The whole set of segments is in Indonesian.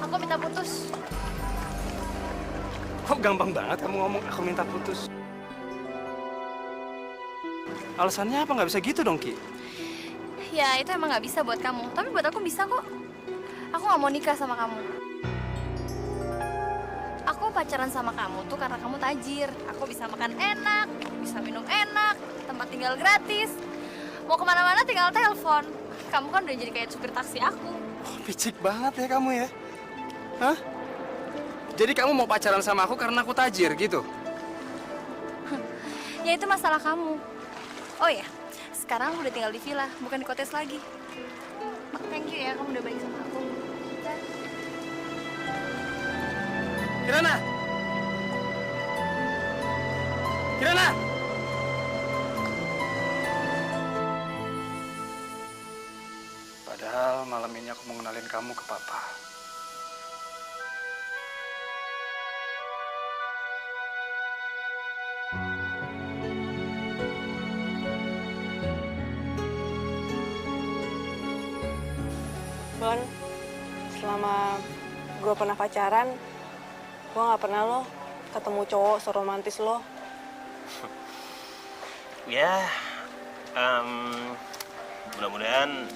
Aku minta putus. Kok gampang banget kamu ngomong aku minta putus? Alasannya apa nggak bisa gitu dong, Ki? Ya, itu emang nggak bisa buat kamu. Tapi buat aku bisa kok. Aku nggak mau nikah sama kamu. Aku pacaran sama kamu tuh karena kamu tajir. Aku bisa makan enak, bisa minum enak, tempat tinggal gratis. Mau kemana-mana tinggal telepon. Kamu kan udah jadi kayak supir taksi aku. Oh, picik banget ya kamu ya. Hah? Jadi kamu mau pacaran sama aku karena aku tajir gitu? Ya itu masalah kamu. Oh ya, sekarang aku udah tinggal di villa, bukan di kotes lagi. Thank you ya, kamu udah baik sama aku. Kirana! Kirana! Padahal malam ini aku mau ngenalin kamu ke Papa. Bon, selama gue pernah pacaran, gue gak pernah lo ketemu cowok seromantis lo. Ya, mudah-mudahan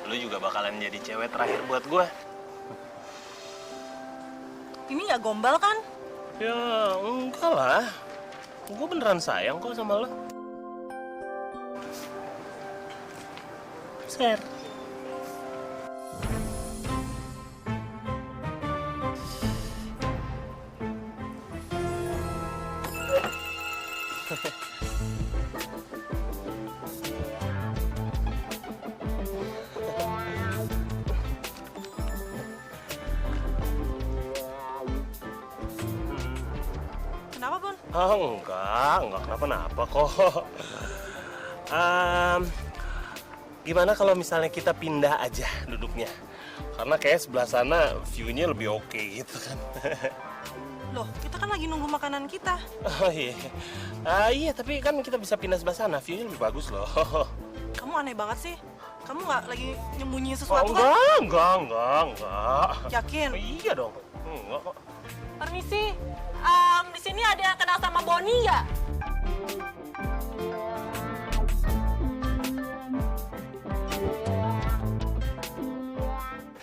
lu juga bakalan jadi cewek terakhir buat gue. Ini gak gombal kan? Ya, enggak lah. Gue beneran sayang kok sama lo. Ser. Kenapa, Bon? Oh, enggak kenapa-napa kok. Gimana kalau misalnya kita pindah aja duduknya? Karena kayak sebelah sana view-nya lebih oke gitu kan. Loh, kita kan lagi nunggu makanan kita. Oh iya. Iya, tapi kan kita bisa pindah sebelah sana, view-nya lebih bagus loh. Kamu aneh banget sih. Kamu nggak lagi nyembunyi Oh, sesuatu kan? enggak. Yakin? Oh, iya dong. Enggak kok. Permisi, di sini ada yang kenal sama Boni nggak?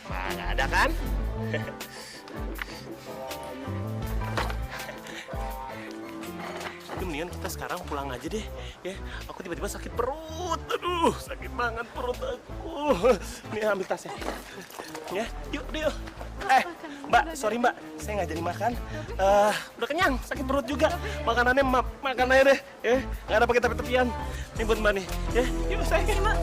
Nah, nggak ada kan? Jadi mendingan kita sekarang pulang aja deh, ya. Aku tiba-tiba sakit perut, aduh, sakit banget perut aku. Nih ambil tasnya, ya. Yuk. Mbak, sorry Mbak, saya nggak jadi makan. Udah kenyang, sakit perut juga. Makanannya makan aja deh, ya. Nggak ada pakai tepi-tepian. Ini buat Mbak nih, ya. Yuk sayang. Mbak.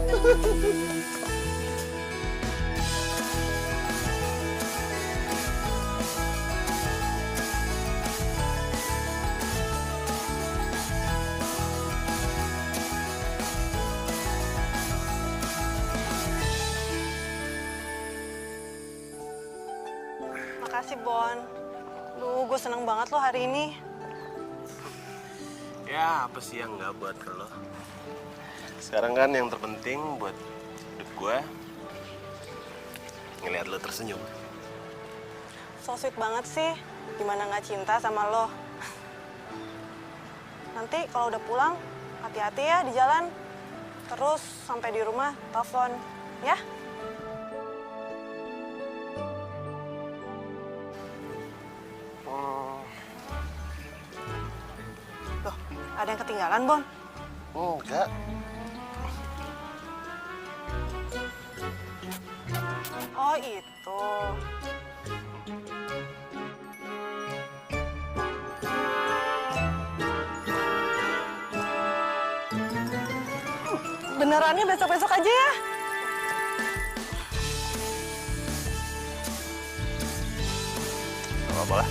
Makasih, Bon. Duh, gue seneng banget lo hari ini. Ya, apa sih yang nggak buat lo? Sekarang kan yang terpenting buat hidup gue ngelihat lo tersenyum. So sweet banget sih. Gimana nggak cinta sama lo? Nanti kalau udah pulang, hati-hati ya di jalan. Terus sampai di rumah, telepon. Ya? Loh, ada yang ketinggalan, Bon? Enggak. Oh, itu. Benerannya besok-besok aja ya? Gak apa-apa lah.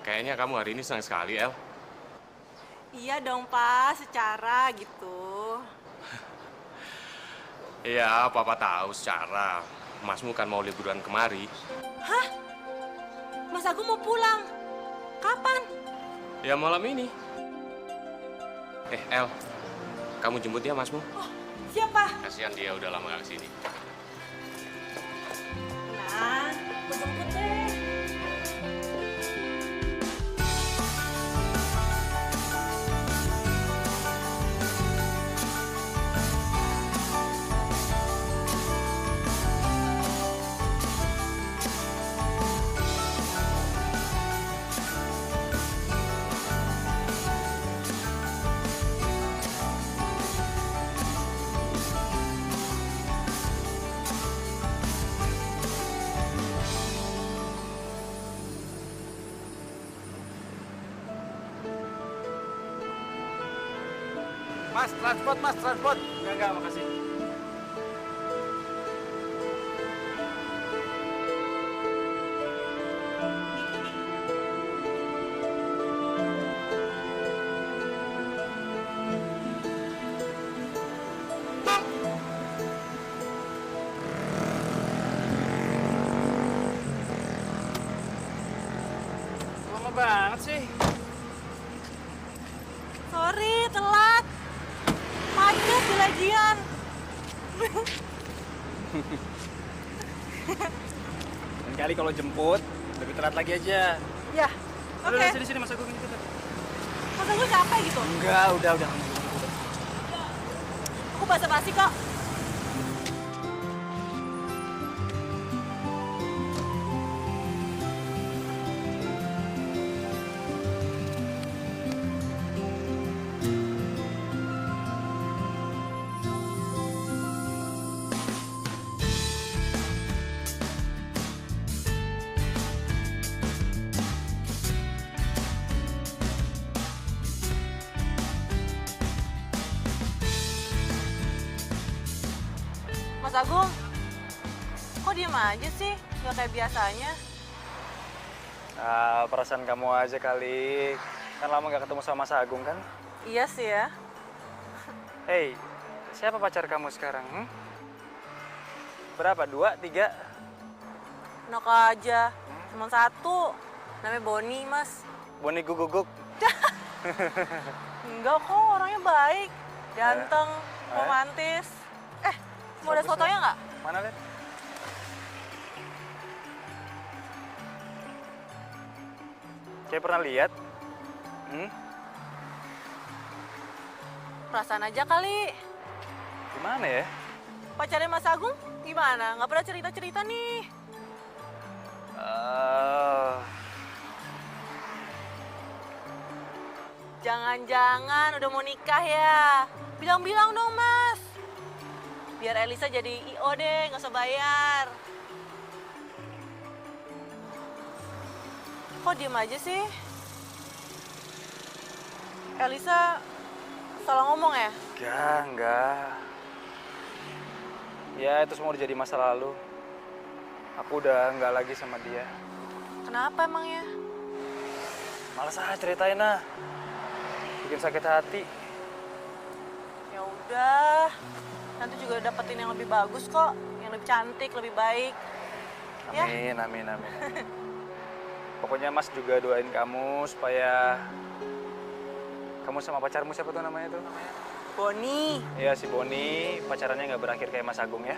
Kayaknya kamu hari ini senang sekali, El. Iya dong, Pak. Secara gitu. Iya, Papa tahu secara. Masmu kan mau liburan kemari. Hah? Mas Agung mau pulang? Kapan? Ya malam ini. El, kamu jemput dia Masmu. Oh, siapa? Kasihan dia udah lama gak kesini. Nah, gue jemput deh. Mas, transport, mas, transport. Enggak, makasih. Lama banget sih. Sorry, telat. Macet di Lajian. Lain kali kalau jemput, lebih telat lagi aja. Ya, Udah, oke. sini, Mas Agung. Gitu. Masa gue capek gitu? Enggak, udah. Aku basa-basi kok. Mas Agung, kok diem aja sih? Gak kayak biasanya. Perasaan kamu aja kali. Kan lama gak ketemu sama Mas Agung kan? Iya sih ya. Hei, siapa pacar kamu sekarang? Berapa? 2, 3? Nok aja. Cuma satu. Namanya Boni, Mas. Boni guguk. Enggak kok, orangnya baik. Ganteng, romantis. Mau ada fotonya nggak? Mana, lihat? Kayak pernah lihat? Perasaan aja kali. Gimana ya? Pacarnya Mas Agung gimana? Nggak pernah cerita-cerita nih. Jangan-jangan udah mau nikah ya? Bilang-bilang dong, Mas. Biar Elisa jadi IO deh, nggak usah bayar. Kok diem aja sih? Elisa salah ngomong ya? Enggak. Ya, itu semua udah jadi masa lalu. Aku udah nggak lagi sama dia. Kenapa emangnya? Males aja ceritain ah. Bikin sakit hati. Ya udah, nanti juga dapetin yang lebih bagus kok, yang lebih cantik, lebih baik. Ya? Amin. Pokoknya Mas juga doain kamu supaya kamu sama pacarmu siapa tuh namanya tuh? Boni. Iya si Boni, pacarannya nggak berakhir kayak Mas Agung ya.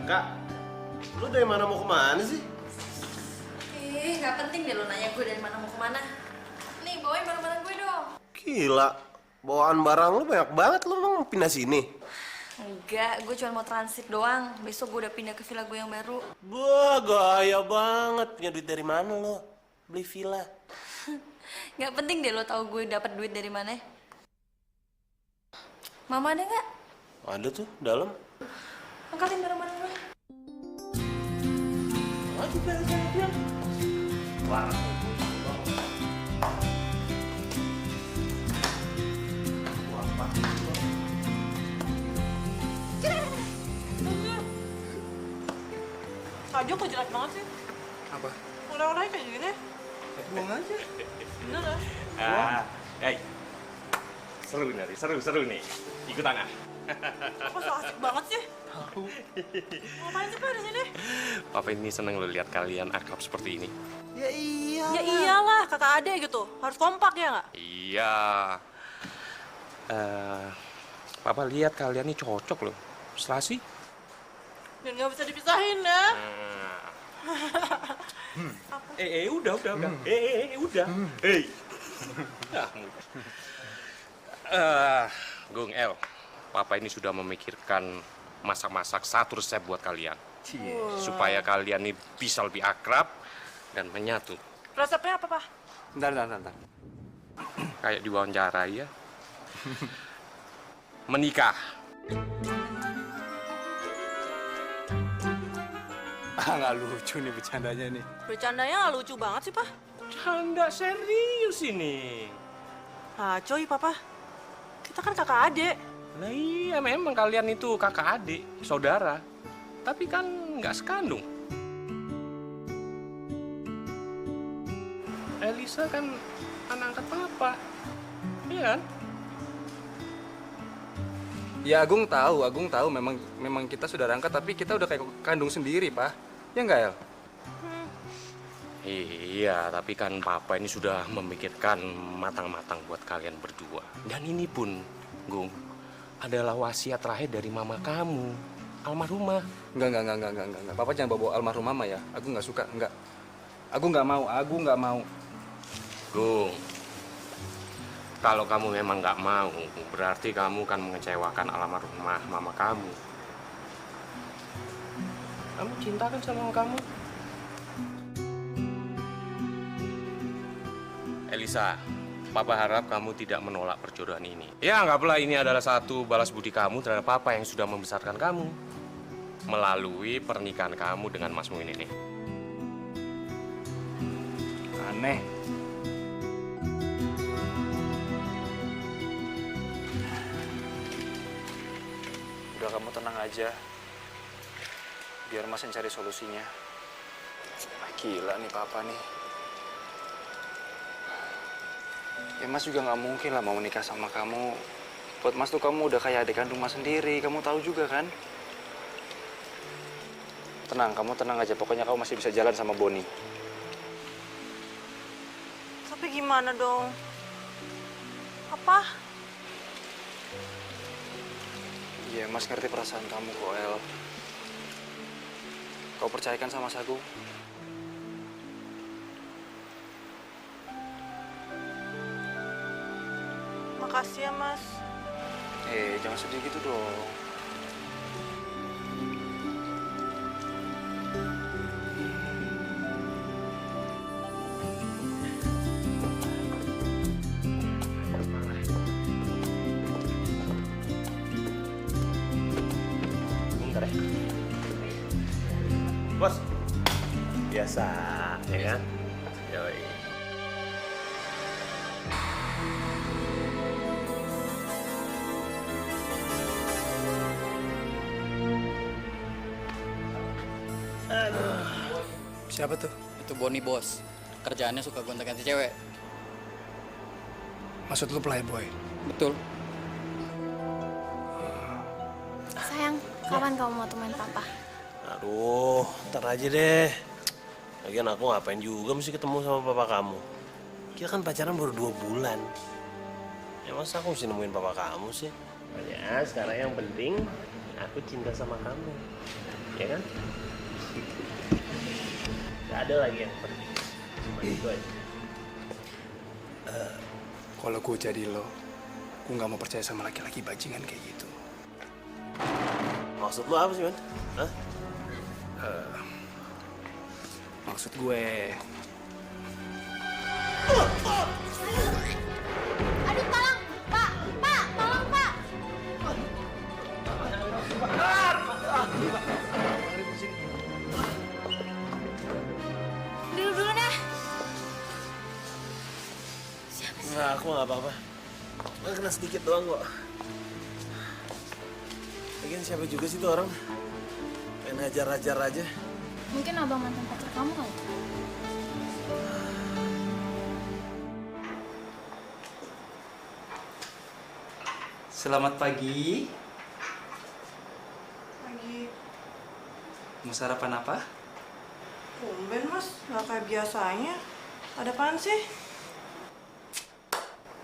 Kak, lu dari mana mau kemana sih? Nggak penting deh lo nanya gue dari mana mau kemana. Nih, bawain barang-barang gue dong. Gila, bawaan barang lu banyak banget, lu mau pindah sini? Enggak, gue cuma mau transit doang. Besok gue udah pindah ke villa gue yang baru. Wah, gaya banget. Punya duit dari mana lo? Beli villa? Nggak penting deh lo tahu gue dapat duit dari mana. Mama ada nggak? Ada tuh, dalam. Angkatin barang-barang gue. Aduh, biar. Wah. Kak Jo kok jelek banget sih? Apa? Orang-orangnya kayak gini. Buang aja. Bener ya? Hey. Seru nih. Ikutan ah. Kok so asik banget sih? Ngapain sih Pak di sini? Papa ini seneng lo lihat kalian akrab seperti ini. Ya iya. Ya iyalah, kakak adek gitu. Harus kompak ya nggak? Iya. Papa lihat kalian ini cocok loh. Selasi. Dan nggak bisa dipisahin ya. Udah. Udah. Hey. Gung El, Papa ini sudah memikirkan masak-masak satu resep buat kalian. Supaya kalian ini bisa lebih akrab dan menyatu. Resepnya apa, Pak? Bentar. Kayak diwawancara ya. Menikah. Nggak lucu nih bercandanya nih. Bercandanya nggak lucu banget sih, Pak. Canda serius ini. Ah, coy, Papa. Kita kan kakak adek. Nah iya, memang kalian itu kakak adik, saudara. Tapi kan nggak sekandung. Elisa kan anak angkat Papa. Iya kan? Ya Agung tahu memang kita sudah angkat tapi kita udah kayak kandung sendiri, Pak. Ya enggak, El? Iya, tapi kan Papa ini sudah memikirkan matang-matang buat kalian berdua. Dan ini pun, Gung, adalah wasiat terakhir dari mama kamu, almarhumah. Enggak. Papa jangan bawa almarhum mama ya. Aku nggak suka, enggak. Aku nggak mau. Gung, kalau kamu memang nggak mau, berarti kamu kan mengecewakan almarhumah mama kamu. Kamu cinta kan sama kamu? Elisa, Papa harap kamu tidak menolak perjodohan ini. Ya, anggaplah ini adalah satu balas budi kamu terhadap Papa yang sudah membesarkan kamu melalui pernikahan kamu dengan Mas Muin ini. Aneh. Udah kamu tenang aja. Biar Mas yang cari solusinya. Gila nih Papa nih. Ya Mas juga nggak mungkin lah mau menikah sama kamu. Buat Mas tuh kamu udah kayak adik kandung Mas sendiri. Kamu tahu juga kan? Kamu tenang aja. Pokoknya kamu masih bisa jalan sama Boni. Tapi gimana dong? Apa? Iya, Mas ngerti perasaan kamu kok, El. Kau percayakan sama Mas Agung? Makasih ya, Mas. Jangan sedih gitu dong. Bentar ya. Bos. Biasa, ya kan? Yoi. Siapa tuh? Itu Boni, bos. Kerjaannya suka gonta-ganti cewek. Maksud lu playboy? Betul. Sayang, kapan kamu mau temuin papa? Aduh, ntar aja deh. Lagian aku ngapain juga mesti ketemu sama papa kamu. Kita kan pacaran baru 2 bulan. Ya masa aku mesti nemuin papa kamu sih? Ya sekarang yang penting aku cinta sama kamu. Ya kan? Gak ada lagi yang penting. Cuma itu aja. Kalau gue jadi lo, gue nggak mau percaya sama laki-laki bajingan kayak gitu. Maksud lu apa sih, Man? Hah? Maksud gue, Aduh, tolong! Pak! Pak! Tolong, Pak! Duduk dulu deh. Enggak, aku nggak apa-apa. Cuma kena sedikit doang kok. Lagian siapa juga sih tuh orang? Pengen hajar-hajar aja. Mungkin abang mantan pacar kamu kali? Selamat pagi. Lagi Mau sarapan apa? tumben, Mas. Nggak kayak biasanya. Ada apaan sih?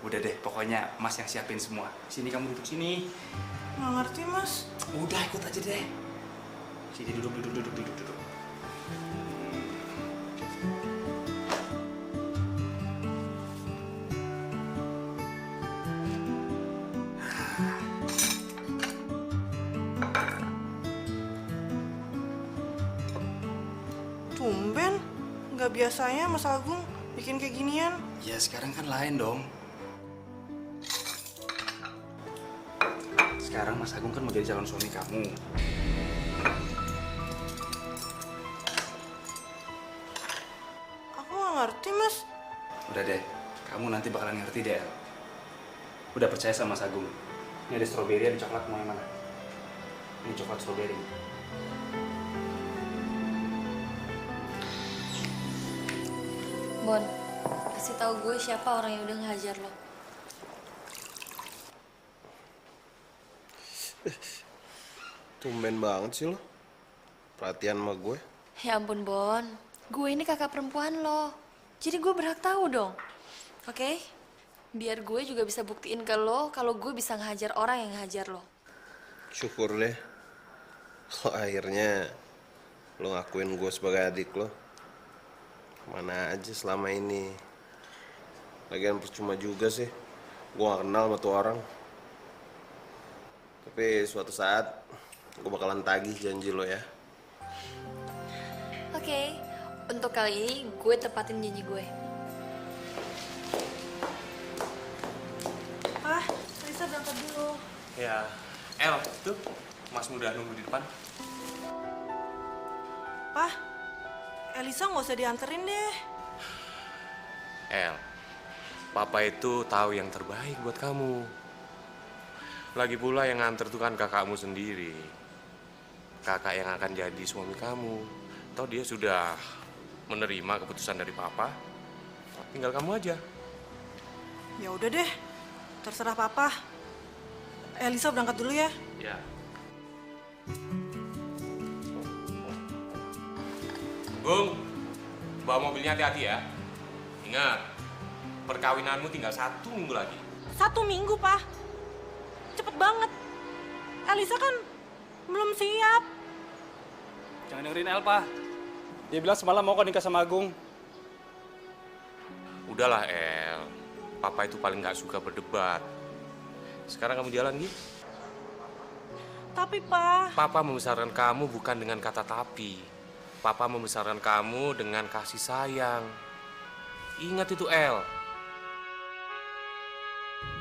Udah deh, pokoknya Mas yang siapin semua. Sini kamu duduk sini. Nggak ngerti, Mas. Udah ikut aja deh. Sini duduk. Tumben. Nggak biasanya Mas Agung bikin kayak ginian. Ya sekarang kan lain dong. Sekarang Mas Agung kan mau jadi calon suami kamu. Aku nggak ngerti, Mas. Udah deh, kamu nanti bakalan ngerti deh. El. Udah percaya sama Mas Agung. Ini ada stroberi, ada coklat, mau yang mana? Ini coklat stroberi. Bon, kasih tahu gue siapa orang yang udah ngehajar lo. Tumben banget sih lo. Perhatian sama gue. Ya ampun, Bon. Gue ini kakak perempuan lo. Jadi gue berhak tahu dong. Oke? Biar gue juga bisa buktiin ke lo kalau gue bisa ngehajar orang yang ngehajar lo. Syukur deh. Kalau akhirnya lo ngakuin gue sebagai adik lo. Mana aja selama ini. Lagian percuma juga sih. Gue gak kenal sama tuh orang. Tapi suatu saat gue bakalan tagih janji lo ya. Oke, untuk kali ini gue tepatin janji gue. Ah, Lisa berangkat dulu. Ya, El, tuh Mas udah nunggu di depan. Pak, Elisa nggak usah dianterin deh. El, Papa itu tahu yang terbaik buat kamu. Lagi pula yang nganter tuh kan kakakmu sendiri. Kakak yang akan jadi suami kamu. Toh dia sudah menerima keputusan dari Papa. Tinggal kamu aja. Ya udah deh, terserah Papa. Elisa berangkat dulu ya. Ya. Bung, bawa mobilnya hati-hati ya. Ingat, perkawinanmu tinggal 1 minggu lagi. 1 minggu, Pak. Cepet banget. Elisa kan belum siap. Jangan dengerin El, Pak. Dia bilang semalam mau kan nikah sama Agung. Udahlah, El. Papa itu paling nggak suka berdebat. Sekarang kamu jalan, Gi. Tapi, Pak... Papa membesarkan kamu bukan dengan kata tapi. Papa membesarkan kamu dengan kasih sayang. Ingat itu, El.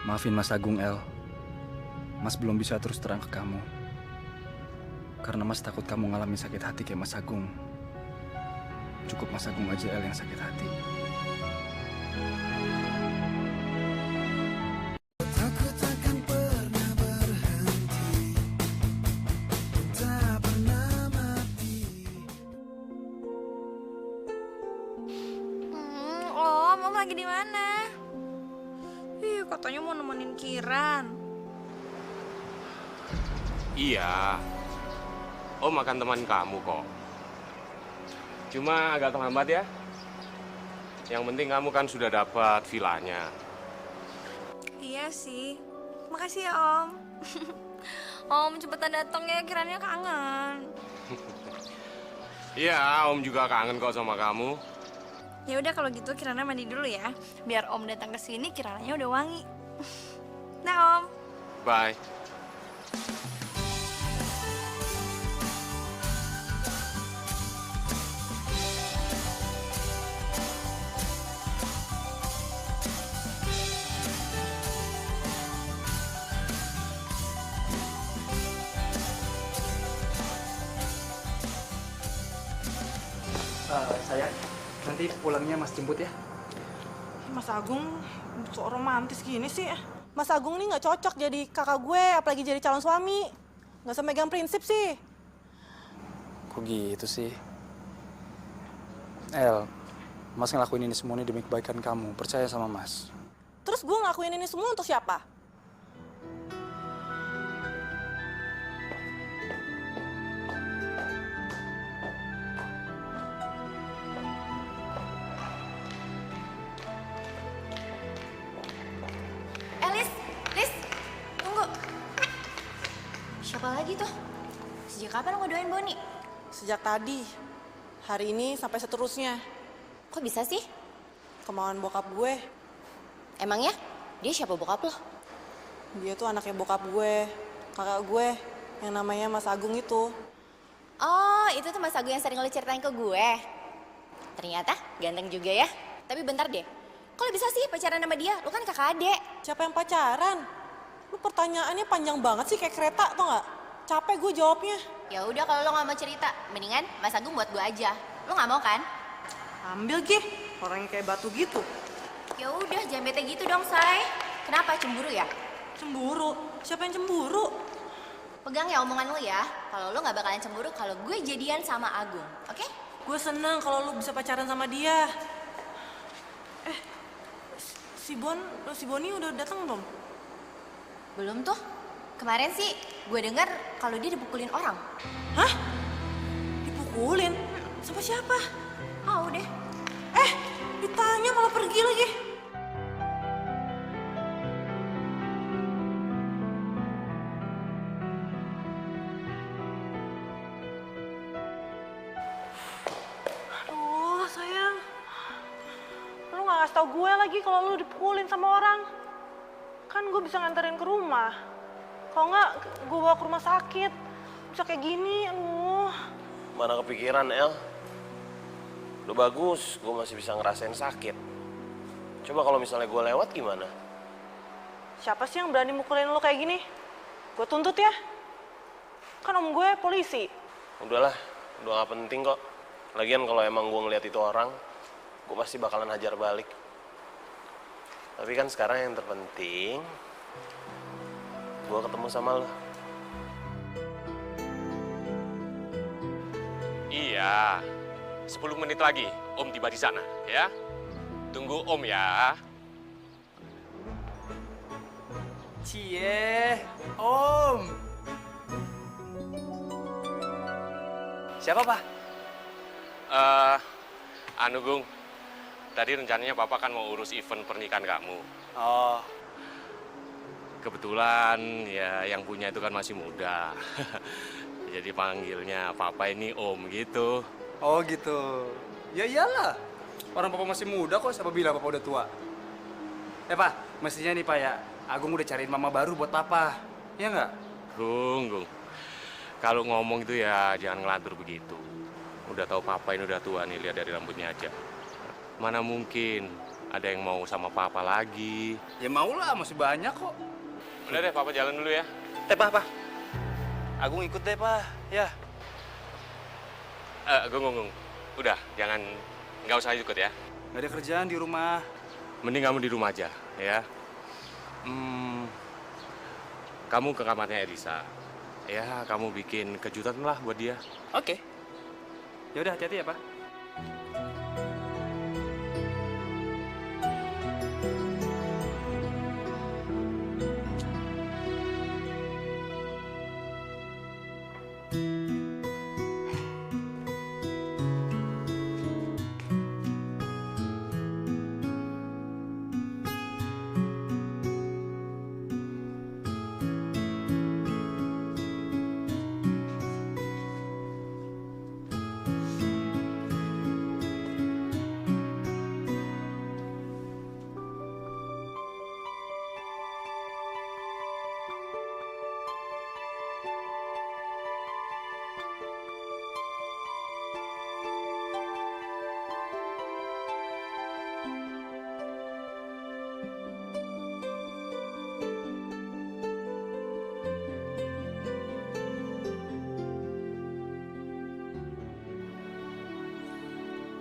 Maafin Mas Agung, El. Mas belum bisa terus terang ke kamu. Karena Mas takut kamu ngalamin sakit hati kayak Mas Agung. Cukup Mas Agung aja, El, yang sakit hati. Om lagi di mana? Ih, katanya mau nemenin Kiran. Iya. Om akan teman kamu kok. Cuma agak terlambat ya. Yang penting kamu kan sudah dapat villanya. Iya sih. Makasih ya, Om. Om, cepetan datang ya, Kirannya kangen. Iya, Om juga kangen kok sama kamu. Ya udah kalau gitu Kirana mandi dulu ya. Biar Om datang ke sini Kirananya udah wangi. Nah, Om. Bye. Sayang, nanti pulangnya Mas jemput ya. Mas Agung sok romantis gini sih. Mas Agung nih nggak cocok jadi kakak gue, apalagi jadi calon suami. Nggak usah megang prinsip sih. Kok gitu sih? El, Mas ngelakuin ini semua demi kebaikan kamu. Percaya sama Mas. Terus gue ngelakuin ini semua untuk siapa? Lis, tunggu. Siapa lagi tuh? Sejak kapan lo ngedoain Boni? Sejak tadi. Hari ini sampai seterusnya. Kok bisa sih? Kemauan bokap gue. Emangnya? Dia siapa bokap lo? Dia tuh anaknya bokap gue. Kakak gue yang namanya Mas Agung itu. Oh, itu tuh Mas Agung yang sering lo ceritain ke gue. Ternyata ganteng juga ya. Tapi bentar deh. Kok lo bisa sih pacaran sama dia? Lo kan kakak adek. Siapa yang pacaran? Lu pertanyaannya panjang banget sih kayak kereta, tau nggak? Capek gue jawabnya. Ya udah kalau lo nggak mau cerita, mendingan Mas Agung buat gue aja. Lo nggak mau kan? Ambil Gih, orangnya kayak batu gitu. Ya udah, jangan bete gitu dong, Say. Kenapa cemburu ya? Cemburu? Siapa yang cemburu? Pegang ya omongan lo ya. Kalau lo nggak bakalan cemburu kalau gue jadian sama Agung, oke? Gue seneng kalau lu bisa pacaran sama dia. Si Boni udah datang belum? Belum tuh. Kemarin sih gue dengar kalau dia dipukulin orang. Hah? Dipukulin? Sama siapa? Oh, udah. Ditanya malah pergi lagi. Aduh, sayang. Lu gak ngasih tau gue lagi kalau lu dipukulin sama orang. Kan gue bisa nganterin ke rumah. Kalau nggak, gue bawa ke rumah sakit. Bisa kayak gini, aduh. Mana kepikiran, El? Udah bagus, gue masih bisa ngerasain sakit. Coba kalau misalnya gue lewat gimana? Siapa sih yang berani mukulin lu kayak gini? Gue tuntut ya. Kan om gue polisi. Udahlah, udah gak penting kok. Lagian kalau emang gue ngeliat itu orang, gue pasti bakalan hajar balik. Tapi kan sekarang yang terpenting, gue ketemu sama lo. Iya. 10 menit lagi Om tiba di sana, ya. Tunggu Om ya. Cie, Om. Siapa, Pak? Anu Gung, tadi rencananya Bapak kan mau urus event pernikahan kamu. Oh, kebetulan ya yang punya itu kan masih muda. Jadi panggilnya papa ini om gitu. Oh gitu. Ya iyalah. Orang papa masih muda kok, siapa bilang papa udah tua? Pak, mestinya nih Pak ya, Agung udah cariin mama baru buat papa. Iya nggak? Gung. Kalau ngomong itu ya jangan ngelantur begitu. Udah tahu papa ini udah tua nih, lihat dari rambutnya aja. Mana mungkin ada yang mau sama papa lagi. Ya mau lah, masih banyak kok. Udah deh, papa jalan dulu ya. Pak. Agung ikut deh, Pak. Ya. Gung. Udah, nggak usah ikut ya. Nggak ada kerjaan di rumah. Mending kamu di rumah aja, ya. Kamu ke kamarnya Elisa. Ya, kamu bikin kejutan lah buat dia. Oke. Ya udah, hati-hati ya, Pak.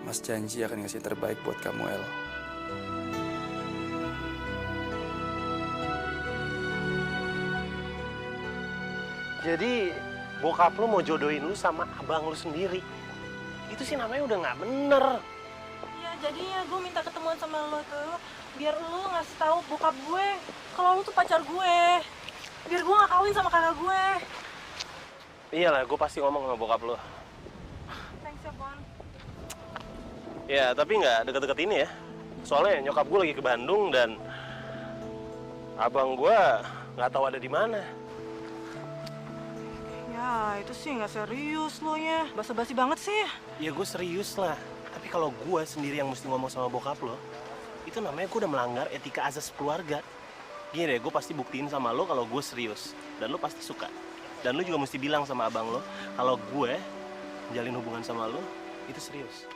Mas janji akan ngasih terbaik buat kamu, El. Jadi bokap lu mau jodohin lu sama abang lu sendiri. Itu sih namanya udah nggak bener. Ya jadinya gue minta ketemuan sama lo tuh biar lo ngasih tahu bokap gue kalau lo tuh pacar gue. Biar gue gak kawin sama kakak gue. Iyalah, gue pasti ngomong sama bokap lu. Thanks ya, Bon. Ya, tapi nggak deket-deket ini ya. Soalnya nyokap gue lagi ke Bandung dan abang gue nggak tahu ada di mana. Ya, itu sih nggak serius lo ya. Basa-basi banget sih. Ya gue serius lah. Tapi kalau gue sendiri yang mesti ngomong sama bokap lo, itu namanya gue udah melanggar etika azas keluarga. Gini deh, gue pasti buktiin sama lo kalau gue serius. Dan lo pasti suka. Dan lo juga mesti bilang sama abang lo kalau gue menjalin hubungan sama lo, itu serius.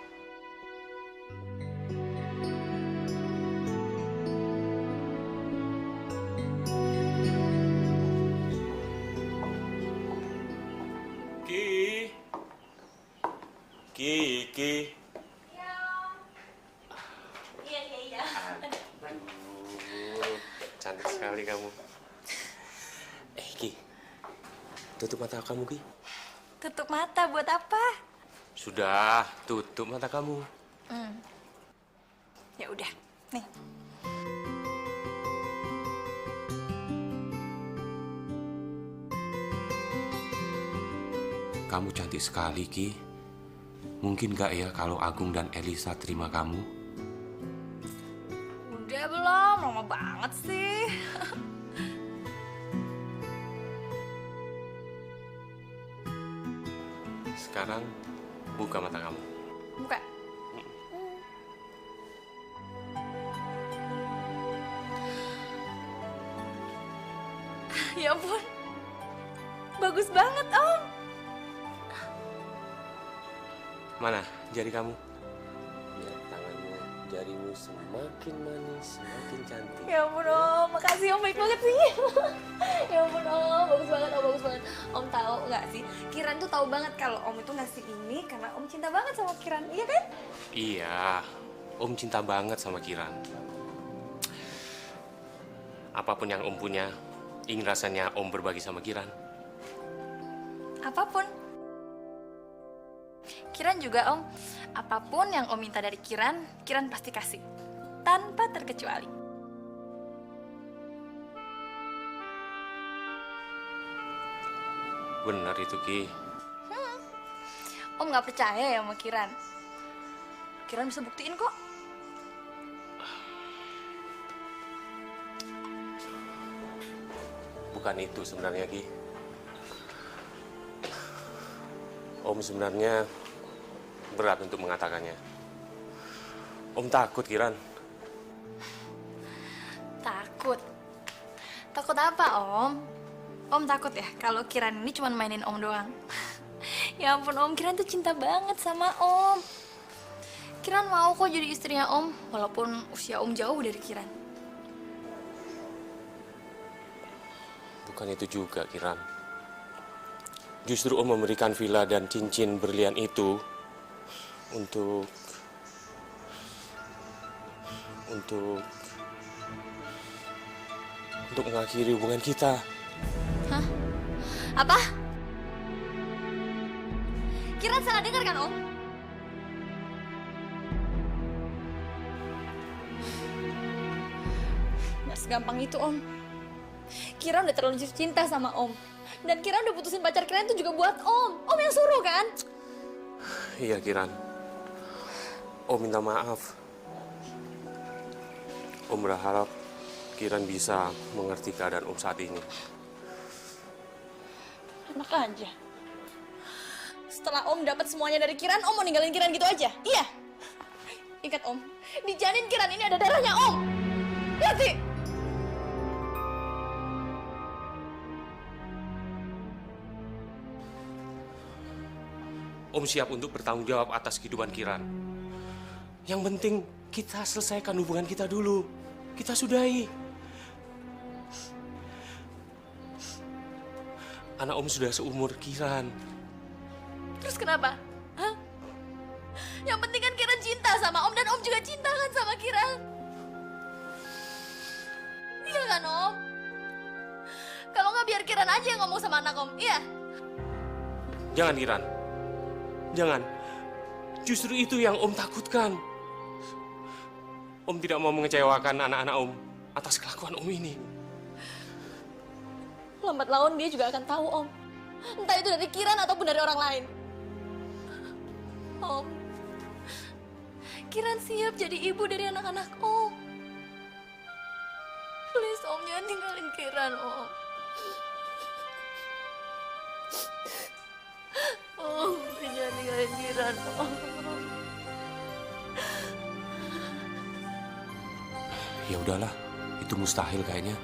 Ki. Iya. Cantik sekali kamu. Ki, tutup mata kamu, Ki. Tutup mata buat apa? Sudah, tutup mata kamu. Ya udah, nih. Kamu cantik sekali, Ki. Mungkin gak ya kalau Agung dan Elisa terima kamu? Udah belum? Lama banget sih. Sekarang buka mata kamu. Buka. Ya ampun. Bagus banget, Om. Mana jari kamu? Lihat tanganmu, jarimu semakin manis, semakin cantik. Ya ampun, Om. Makasih, Om. Baik banget sih. Ya ampun, Om. Bagus banget, Om. Bagus banget. Om tahu nggak sih? Kiran tuh tahu banget kalau Om itu ngasih ini karena Om cinta banget sama Kiran. Iya kan? Iya, Om cinta banget sama Kiran. Apapun yang Om punya, ingin rasanya Om berbagi sama Kiran. Apapun. Kiran juga, Om. Apapun yang Om minta dari Kiran, Kiran pasti kasih. Tanpa terkecuali. Benar itu, Ki. Om nggak percaya ya sama Kiran? Kiran bisa buktiin kok. bukan itu sebenarnya, Ki. Om sebenarnya berat untuk mengatakannya. Om takut, Kiran. Takut? Takut apa, Om? Om takut ya kalau Kiran ini cuma mainin Om doang? Ya ampun, Om, Kiran tuh cinta banget sama Om. Kiran mau kok jadi istrinya Om, walaupun usia Om jauh dari Kiran. Bukan itu juga, Kiran. Justru Om memberikan villa dan cincin berlian itu untuk mengakhiri hubungan kita. Hah? Apa? Kiran salah dengar kan, Om? Nggak segampang itu, Om. Kiran udah terlanjur cinta sama Om. Dan Kiran udah putusin pacar Kiran itu juga buat Om. Om yang suruh, kan? Iya, Kiran. Om minta maaf. Om berharap Kiran bisa mengerti keadaan Om saat ini. Enak aja. Setelah Om dapat semuanya dari Kiran, Om mau ninggalin Kiran gitu aja? Iya. Ingat, Om, di janin Kiran ini ada darahnya Om. Ngerti? Om siap untuk bertanggung jawab atas kehidupan Kiran. Yang penting kita selesaikan hubungan kita dulu. Kita sudahi. Anak Om sudah seumur Kiran. Terus kenapa? Hah? Yang penting kan Kiran cinta sama Om, dan Om juga cinta kan sama Kiran? Iya kan, Om? Kalau nggak biar Kiran aja yang ngomong sama anak Om, iya? Jangan, Kiran. Jangan. Justru itu yang Om takutkan. Om tidak mau mengecewakan anak-anak Om atas kelakuan Om ini. Lambat laun dia juga akan tahu, Om. Entah itu dari Kiran ataupun dari orang lain. Om, Kiran siap jadi ibu dari anak-anak Om. Please, Om, jangan tinggalin Kiran, Om. Om, jangan tinggalin Kiran, Om. Ya udahlah, itu mustahil kayaknya.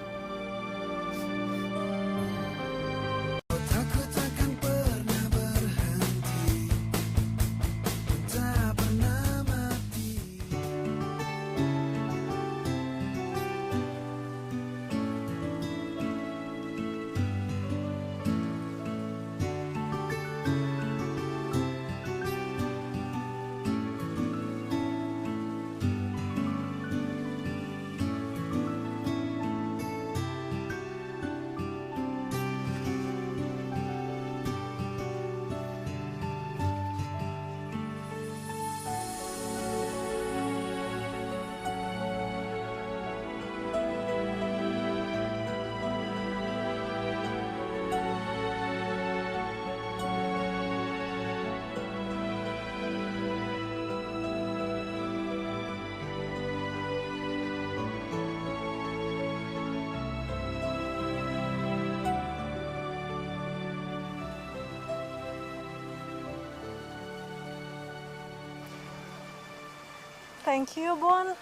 Thank you, Bon.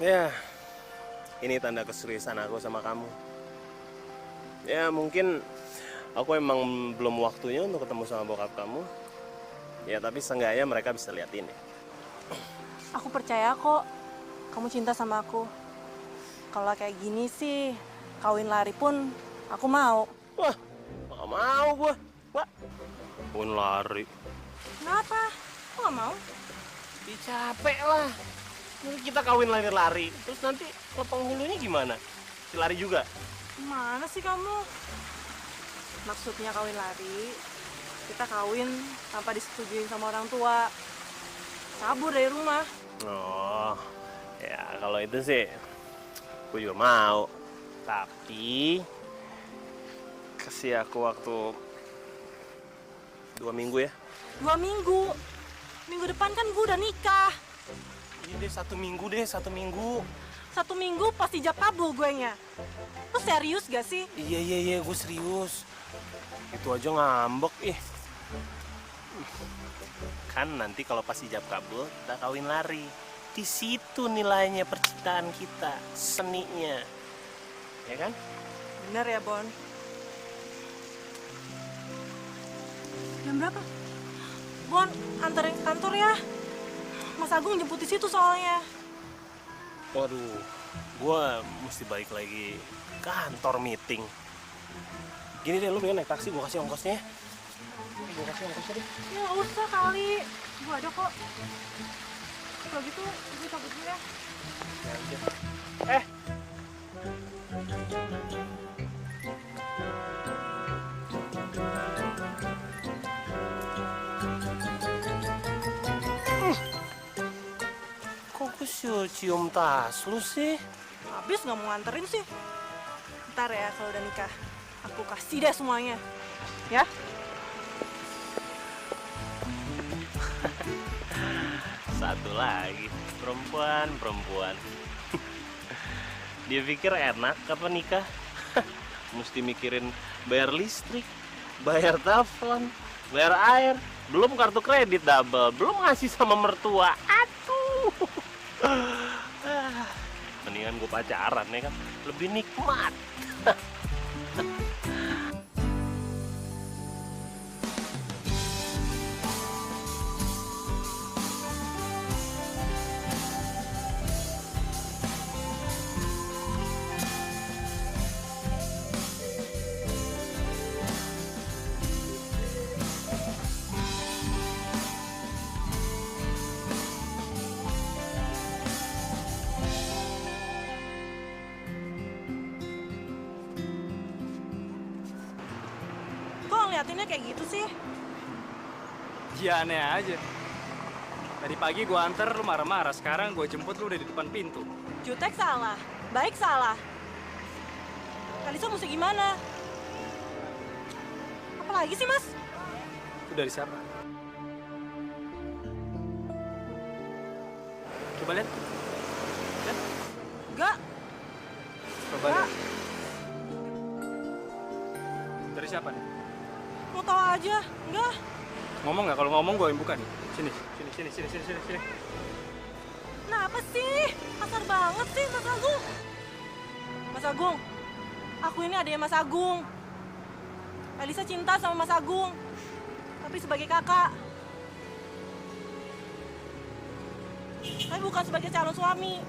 Ya, ini tanda keseriusan aku sama kamu. Ya, mungkin aku emang belum waktunya untuk ketemu sama bokap kamu. Ya, tapi seenggaknya mereka bisa lihat ini. Aku percaya kok kamu cinta sama aku. Kalau kayak gini sih, kawin lari pun aku mau. Wah, gak mau gua. Wah, pun lari. Kenapa? Kok gak mau? Capek lah. Nanti kita kawin lari-lari. Terus nanti kalau penghulunya gimana? Si lari juga? Mana sih kamu? Maksudnya kawin lari, kita kawin tanpa disetujuin sama orang tua. Kabur dari rumah. Oh, ya kalau itu sih aku juga mau. Tapi kasih aku waktu 2 minggu ya. 2 minggu? Minggu depan kan gue udah nikah. Ini deh 1 minggu deh, 1 minggu. 1 minggu pasti hijab kabul gue nya. Lu serius gak sih? Iya, gue serius. Itu aja ngambek, ih. Kan nanti kalau pas hijab kabul, kita kawin lari. Di situ nilainya percintaan kita, seninya. Ya kan? Bener ya, Bon? Jam berapa? Bon, anterin ke kantor ya. Mas Agung jemput di situ soalnya. Waduh, gue mesti balik lagi kantor meeting. Gini deh, lu pengen naik taksi, gue kasih ongkosnya. Gue kasih ongkosnya deh. Ya nggak usah kali. Gue ada kok. Kalau gitu, gue cabut dulu ya. Kok gue cium tas lu sih? Habis nggak mau nganterin sih. Ntar ya kalau udah nikah, aku kasih deh semuanya. Ya? Satu lagi, perempuan. Dia pikir enak apa nikah? Mesti mikirin bayar listrik, bayar telepon, bayar air, belum kartu kredit double, belum ngasih sama mertua. Aduh. Mendingan gue pacaran ya kan, lebih nikmat. Kok ngeliatinnya kayak gitu sih? Ya aneh aja. Tadi pagi gue anter, lu marah-marah. Sekarang gue jemput, lu udah di depan pintu. Jutek salah, baik salah. Kalisa mesti gimana? Apalagi sih, Mas? Itu dari siapa? Coba lihat. Lihat. Enggak, Coba lihat. Dari siapa nih? mau tahu aja. Enggak. Ngomong nggak? Kalau ngomong gue yang buka nih. Sini. Kenapa sih? Kasar banget sih, Mas Agung. Mas Agung, aku ini adanya Mas Agung. Elisa cinta sama Mas Agung, tapi sebagai kakak. Tapi bukan sebagai calon suami.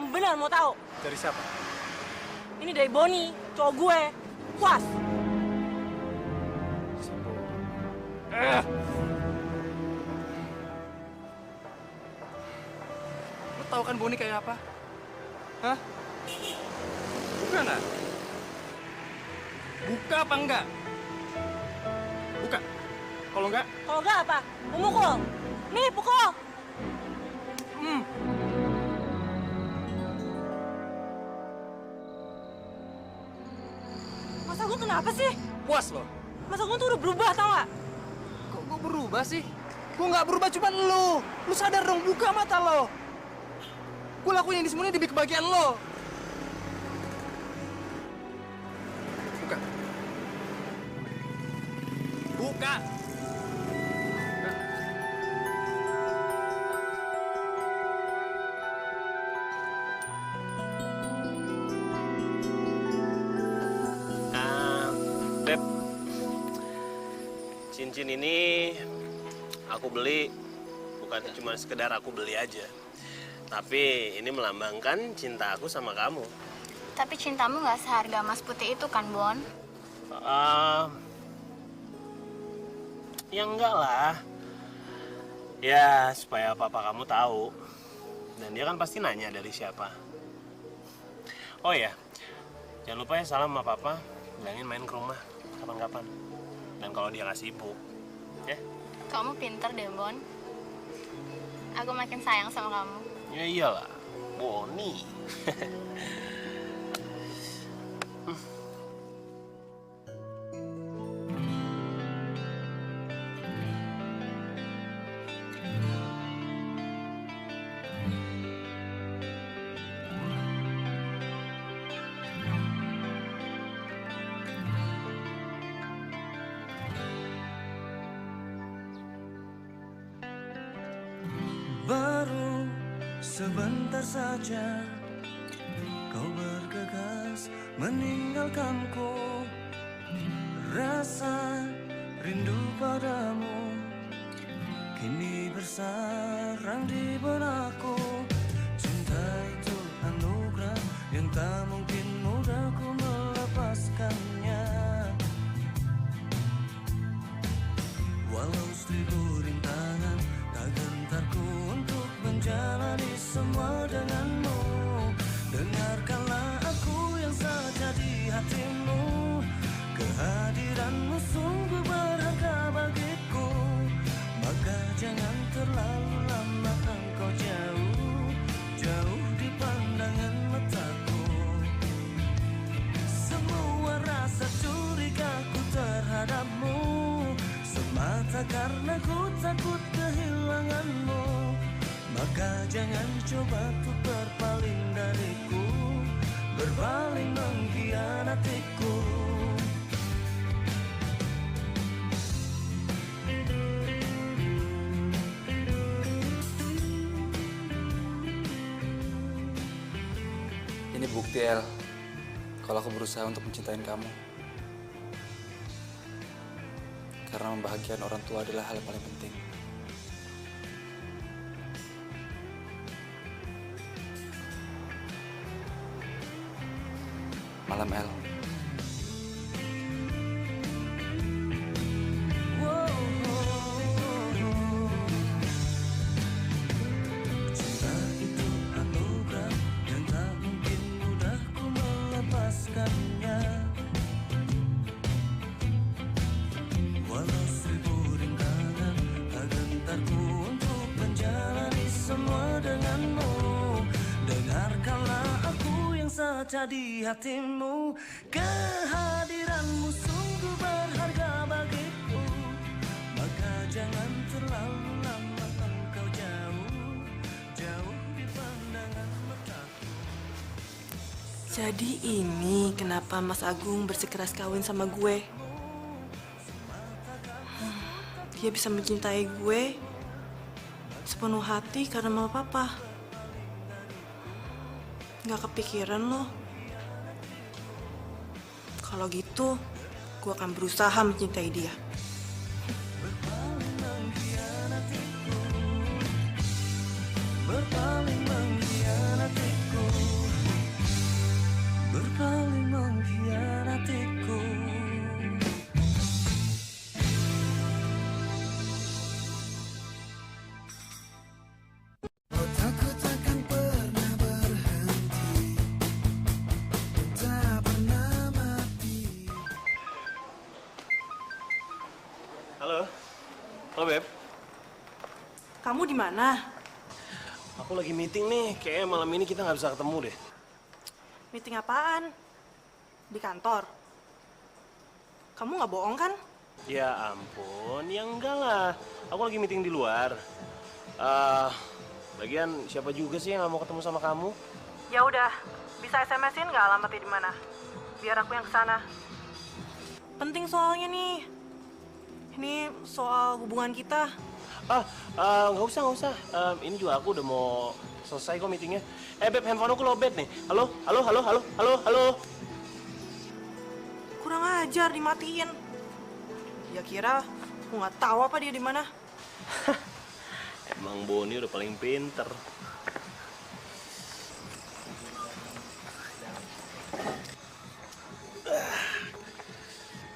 Benar mau tahu? Dari siapa? Ini dari Boni, cowok gue. Puas. Lu tahu kan Boni kayak apa? Hah? Buka nggak? Buka apa enggak? Buka. Kalau enggak, Kalau enggak apa? Memukul. Nih, pukul. Mas Agung kenapa sih? puas lo. Mas Agung tuh udah berubah, tau gak? Kok gue berubah sih? Gue nggak berubah, cuma lo. Lu sadar dong, buka mata lo. Gue lakuin ini semuanya demi kebahagiaan lo. Buka. Buka. Beb, cincin ini aku beli bukan cuma sekedar aku beli aja. Tapi ini melambangkan cinta aku sama kamu. Tapi cintamu nggak seharga emas putih itu kan, Bon? Ya enggak lah. Ya, supaya papa kamu tahu. Dan dia kan pasti nanya dari siapa. Oh ya, jangan lupa ya salam sama papa. Bilangin main ke rumah kapan-kapan. Dan kalau dia nggak sibuk, ya. Kamu pinter deh, Bon. Aku makin sayang sama kamu. Ya iyalah, Boni. Sebentar saja kau bergegas meninggalkanku. Rasa rindu padamu kini bersarang di benakku. Cinta itu anugerah yang tak mungkin mudah ku melepaskannya. Walau seribu rintangan, tak gentarku untuk menjalani semua denganmu. Dengarkanlah aku yang saja di hatimu. Kehadiranmu sungguh berharga bagiku. Maka jangan terlalu lama engkau jauh, jauh di pandangan mataku. Semua rasa curigaku terhadapmu semata karena ku takut kehilanganmu. Maka jangan coba untuk berpaling dariku, berpaling mengkhianatiku. Ini bukti, El, kalau aku berusaha untuk mencintai kamu. Karena membahagiakan orang tua adalah hal yang paling penting. Malam, El. Cinta itu anugerah yang tak mungkin mudah ku melepaskannya. Walau seribu rintangan, tak gentarku untuk menjalani semua denganmu. Dengarkanlah aku yang saja di hatimu. Kehadiranmu sungguh berharga bagiku. Maka jangan terlalu lama engkau jauh, jauh di pandangan mataku. Jadi ini kenapa Mas Agung bersikeras kawin sama gue. Dia bisa mencintai gue sepenuh hati karena mama papa. Gak kepikiran loh. Kalau gitu, gue akan berusaha mencintai dia. Berpaling mengkhianatiku, berpaling mengkhianatiku. Otakku takkan pernah berhenti, tak pernah mati. Halo. Halo, Beb. Kamu di mana? Aku lagi meeting nih. Kayaknya malam ini kita nggak bisa ketemu deh. Meeting apaan? Di kantor? Kamu nggak bohong kan? Ya ampun, ya enggak lah. Aku lagi meeting di luar. Lagian siapa juga sih yang nggak mau ketemu sama kamu? Ya udah, bisa SMS-in nggak alamatnya di mana? Biar aku yang kesana. Penting soalnya nih. Ini soal hubungan kita. Nggak usah. Ini juga aku udah mau selesai kok meetingnya. Beb, handphone aku lowbat nih. Halo. Kurang ajar dimatiin. Ya kira aku nggak tahu apa dia di mana. Emang Boni udah paling pinter.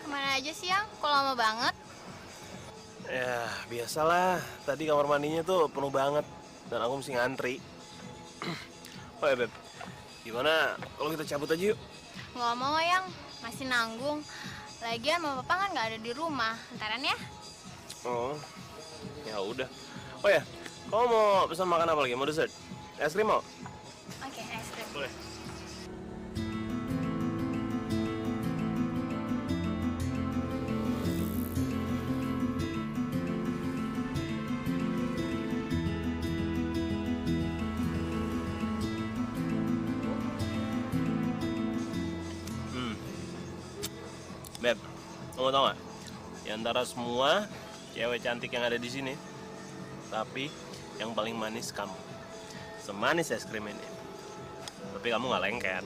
Kemana aja sih, Yang? Kok lama banget? Ya, biasalah. Tadi kamar mandinya tuh penuh banget. Dan aku mesti ngantri. Oh ya, Beb. Gimana kalau kita cabut aja yuk? Nggak mau, Yang. Masih nanggung. Lagian mama papa kan nggak ada di rumah. Ntaran ya. Oh, ya udah. Oh ya, kamu mau pesan makan apa lagi? Mau dessert? Es krim mau? Oke, es krim. Boleh. Beb, kamu tau gak? Di antara semua cewek cantik yang ada di sini, tapi yang paling manis kamu. semanis es krim ini. Tapi kamu nggak lengket.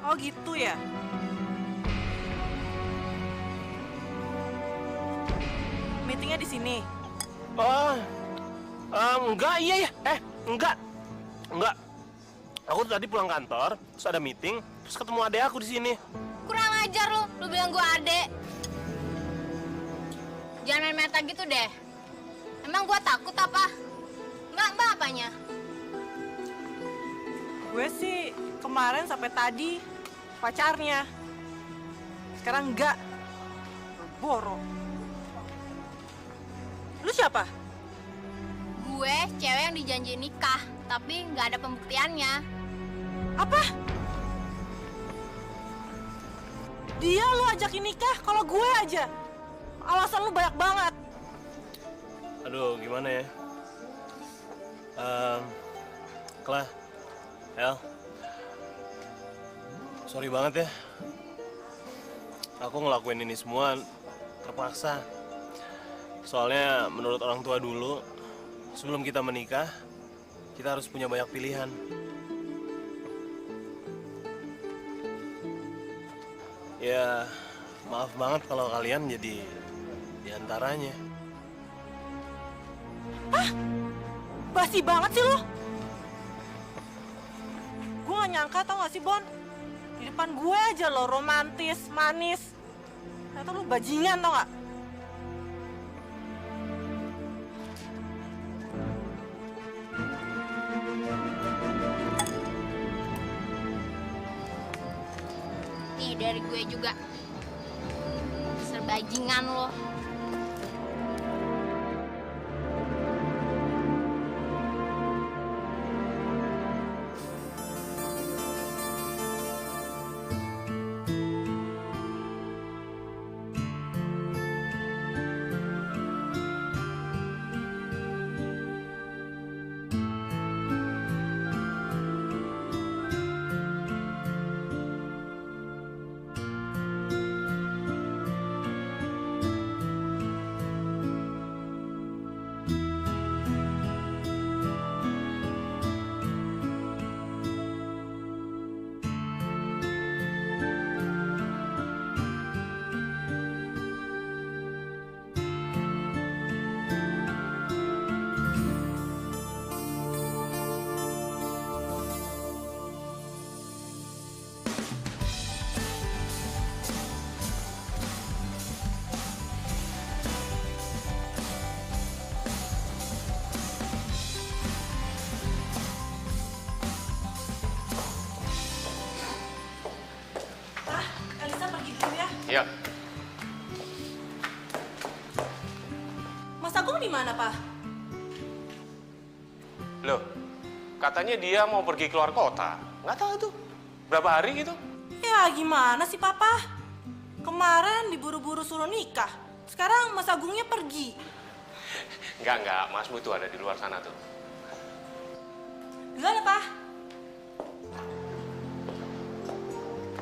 Oh gitu ya? Meetingnya di sini? Oh, enggak, iya ya. Enggak. Aku tadi pulang kantor, terus ada meeting, terus ketemu adek aku di sini. Kurang ajar lu bilang gue adek. Jangan main mata gitu deh. Emang gue takut apa? Mbak apanya? Gue sih kemarin sampai tadi pacarnya. Sekarang enggak. Boro. Lu siapa? Gue cewek yang dijanjiin nikah, tapi nggak ada pembuktiannya. Apa? Dia lu ajakin nikah kalau gue aja. Alasan lu banyak banget. Aduh, gimana ya? Kla, El, sorry banget ya. Aku ngelakuin ini semua terpaksa. Soalnya menurut orang tua dulu, sebelum kita menikah, kita harus punya banyak pilihan. Ya, maaf banget kalau kalian jadi diantaranya. Hah? Basi banget sih lu. Gue gak nyangka, tau gak sih, Bon? Di depan gue aja lo romantis, manis. Ternyata lu bajingan, tau gak? Nih dari gue juga. Serbajingan lo. Elisa pergi dulu ya. Iya. Mas Agung di mana, Pak? Loh, katanya dia mau pergi keluar kota. Nggak tahu tuh. Berapa hari gitu? Ya gimana sih, Papa? Kemarin diburu-buru suruh nikah. Sekarang Mas Agungnya pergi. Enggak. Masmu tuh ada di luar sana tuh. Gimana, Pak?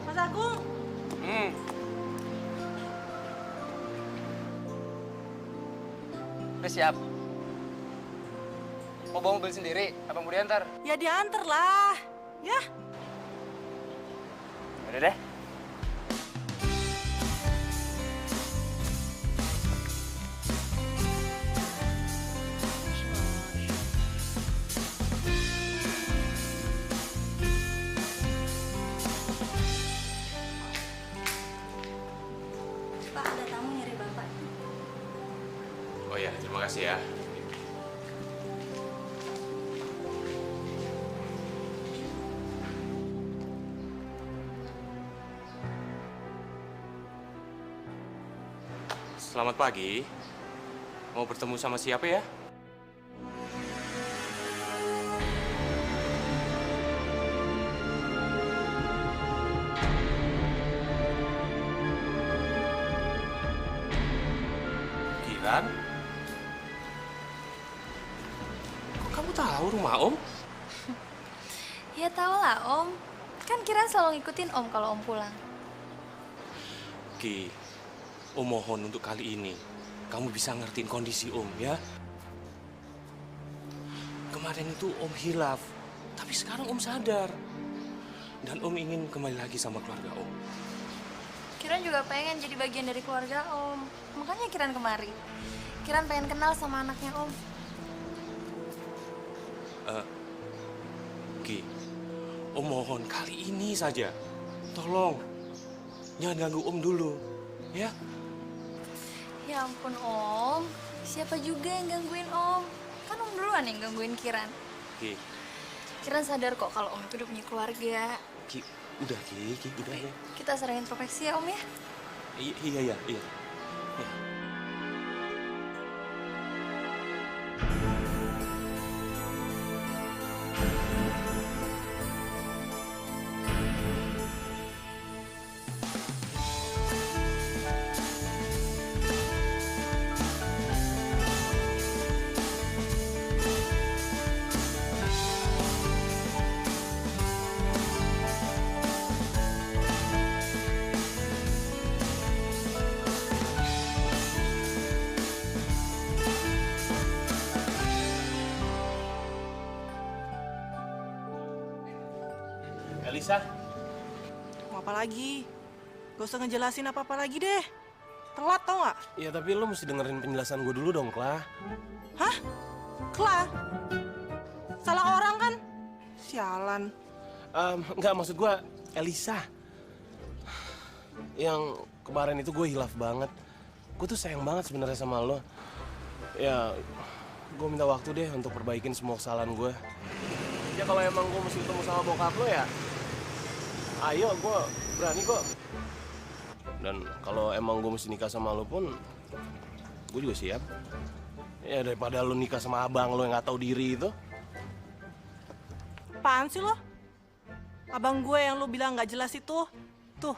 Mas Agung, Udah siap? Mau bawa mobil sendiri? Apa mau diantar? ya diantar lah. Ya. Udah deh. Pak, ada tamu nyari Bapak. Oh ya, terima kasih ya. Selamat pagi. Mau bertemu sama siapa ya? Kiran? Kok kamu tahu rumah Om? Ya tau lah Om. Kan Kiran selalu ngikutin Om kalau Om pulang. Ki, Om mohon untuk kali ini kamu bisa ngertiin kondisi Om ya. Kemarin itu Om hilaf, tapi sekarang Om sadar. Dan Om ingin kembali lagi sama keluarga Om. Kiran juga pengen jadi bagian dari keluarga Om. Makanya Kiran kemari. Kiran pengen kenal sama anaknya Om. Ki, Om mohon kali ini saja. Tolong, jangan ganggu Om dulu, ya? Ya ampun Om, siapa juga yang gangguin Om? Kan Om duluan yang gangguin Kiran. Ki, Kiran sadar kok kalau Om itu udah punya keluarga. Ki, udah Ki, udah ya. Kita sering introspeksi ya Om ya. Iya. Ya. Elisa, Mau apa lagi? Gak usah ngejelasin apa-apa lagi deh. Telat tau gak? ya tapi lo mesti dengerin penjelasan gue dulu dong, Kla. Hah? Kla? Salah orang kan? Sialan. Enggak, maksud gue Elisa. Yang kemarin itu gue hilaf banget. Gue tuh sayang banget sebenarnya sama lo. Ya, gue minta waktu deh untuk perbaikin semua kesalahan gue. Ya kalau emang gue mesti ketemu sama bokap lo ya, ayo, gue berani kok. Dan kalau emang gue mesti nikah sama lo pun, gue juga siap. Ya daripada lo nikah sama abang lo yang nggak tahu diri itu. Apaan sih lo? Abang gue yang lo bilang gak jelas itu, tuh,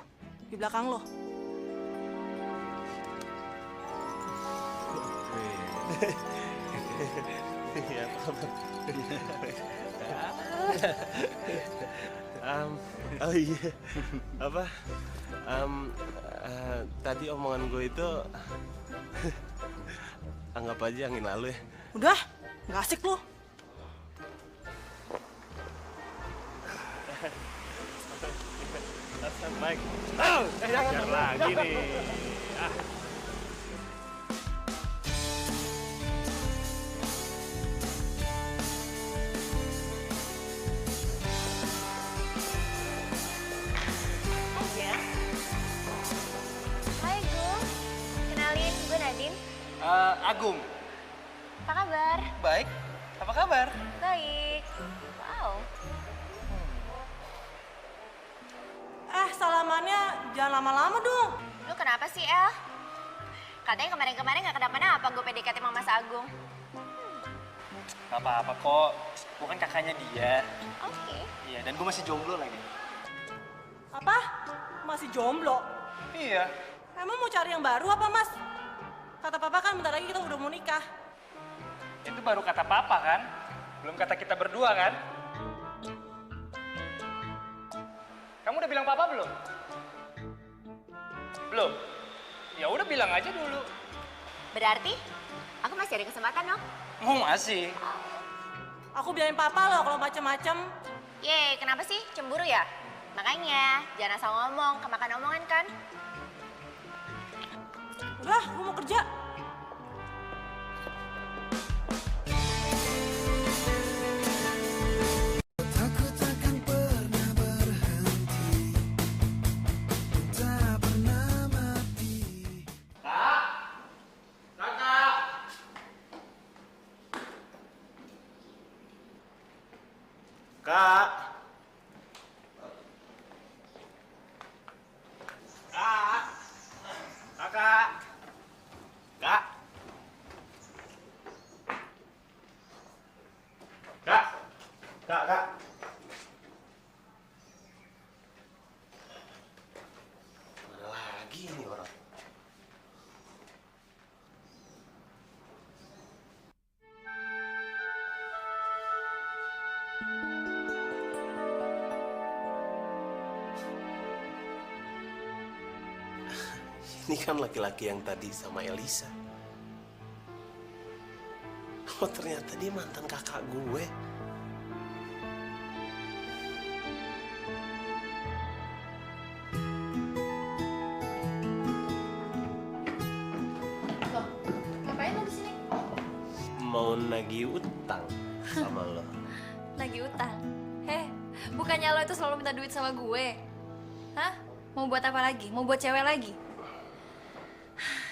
di belakang lo. Ya, oh iya, apa? Tadi omongan gue itu anggap aja angin lalu ya. Udah, gak asik lo. Baik. Jangan lagi nih. Hai Gung, kenalin gue Nadine. Agung. Apa kabar? Baik. Apa kabar? Baik. Wow. Salamannya jangan lama-lama dong. Lu kenapa sih, El? Katanya kemarin-kemarin gak kenapa-napa gue PDKT sama Mas Agung. Gak apa-apa kok. Gue kan kakaknya dia. Oke. Iya, dan gue masih jomblo lagi. Apa? Masih jomblo? Iya. Emang mau cari yang baru apa, Mas? Kata papa kan bentar lagi kita udah mau nikah. Itu baru kata papa kan? Belum kata kita berdua kan? Kamu udah bilang papa belum? Belum? Ya udah bilang aja dulu. Berarti aku masih ada kesempatan dong? Oh masih? Aku bilangin papa loh kalau macem-macem. Yeay, kenapa sih? Cemburu ya? Makanya jangan asal ngomong, kemakan omongan kan? Udah, gue mau kerja. Aku takkan pernah berhenti, tak pernah mati. Kak. Kakak. Ini kan laki-laki yang tadi sama Elisa. Oh ternyata dia mantan kakak gue. Loh, ngapain lo di sini? Mau nagih utang sama lo. Lagi utang. Bukannya lo itu selalu minta duit sama gue? Hah? Mau buat apa lagi? Mau buat cewek lagi?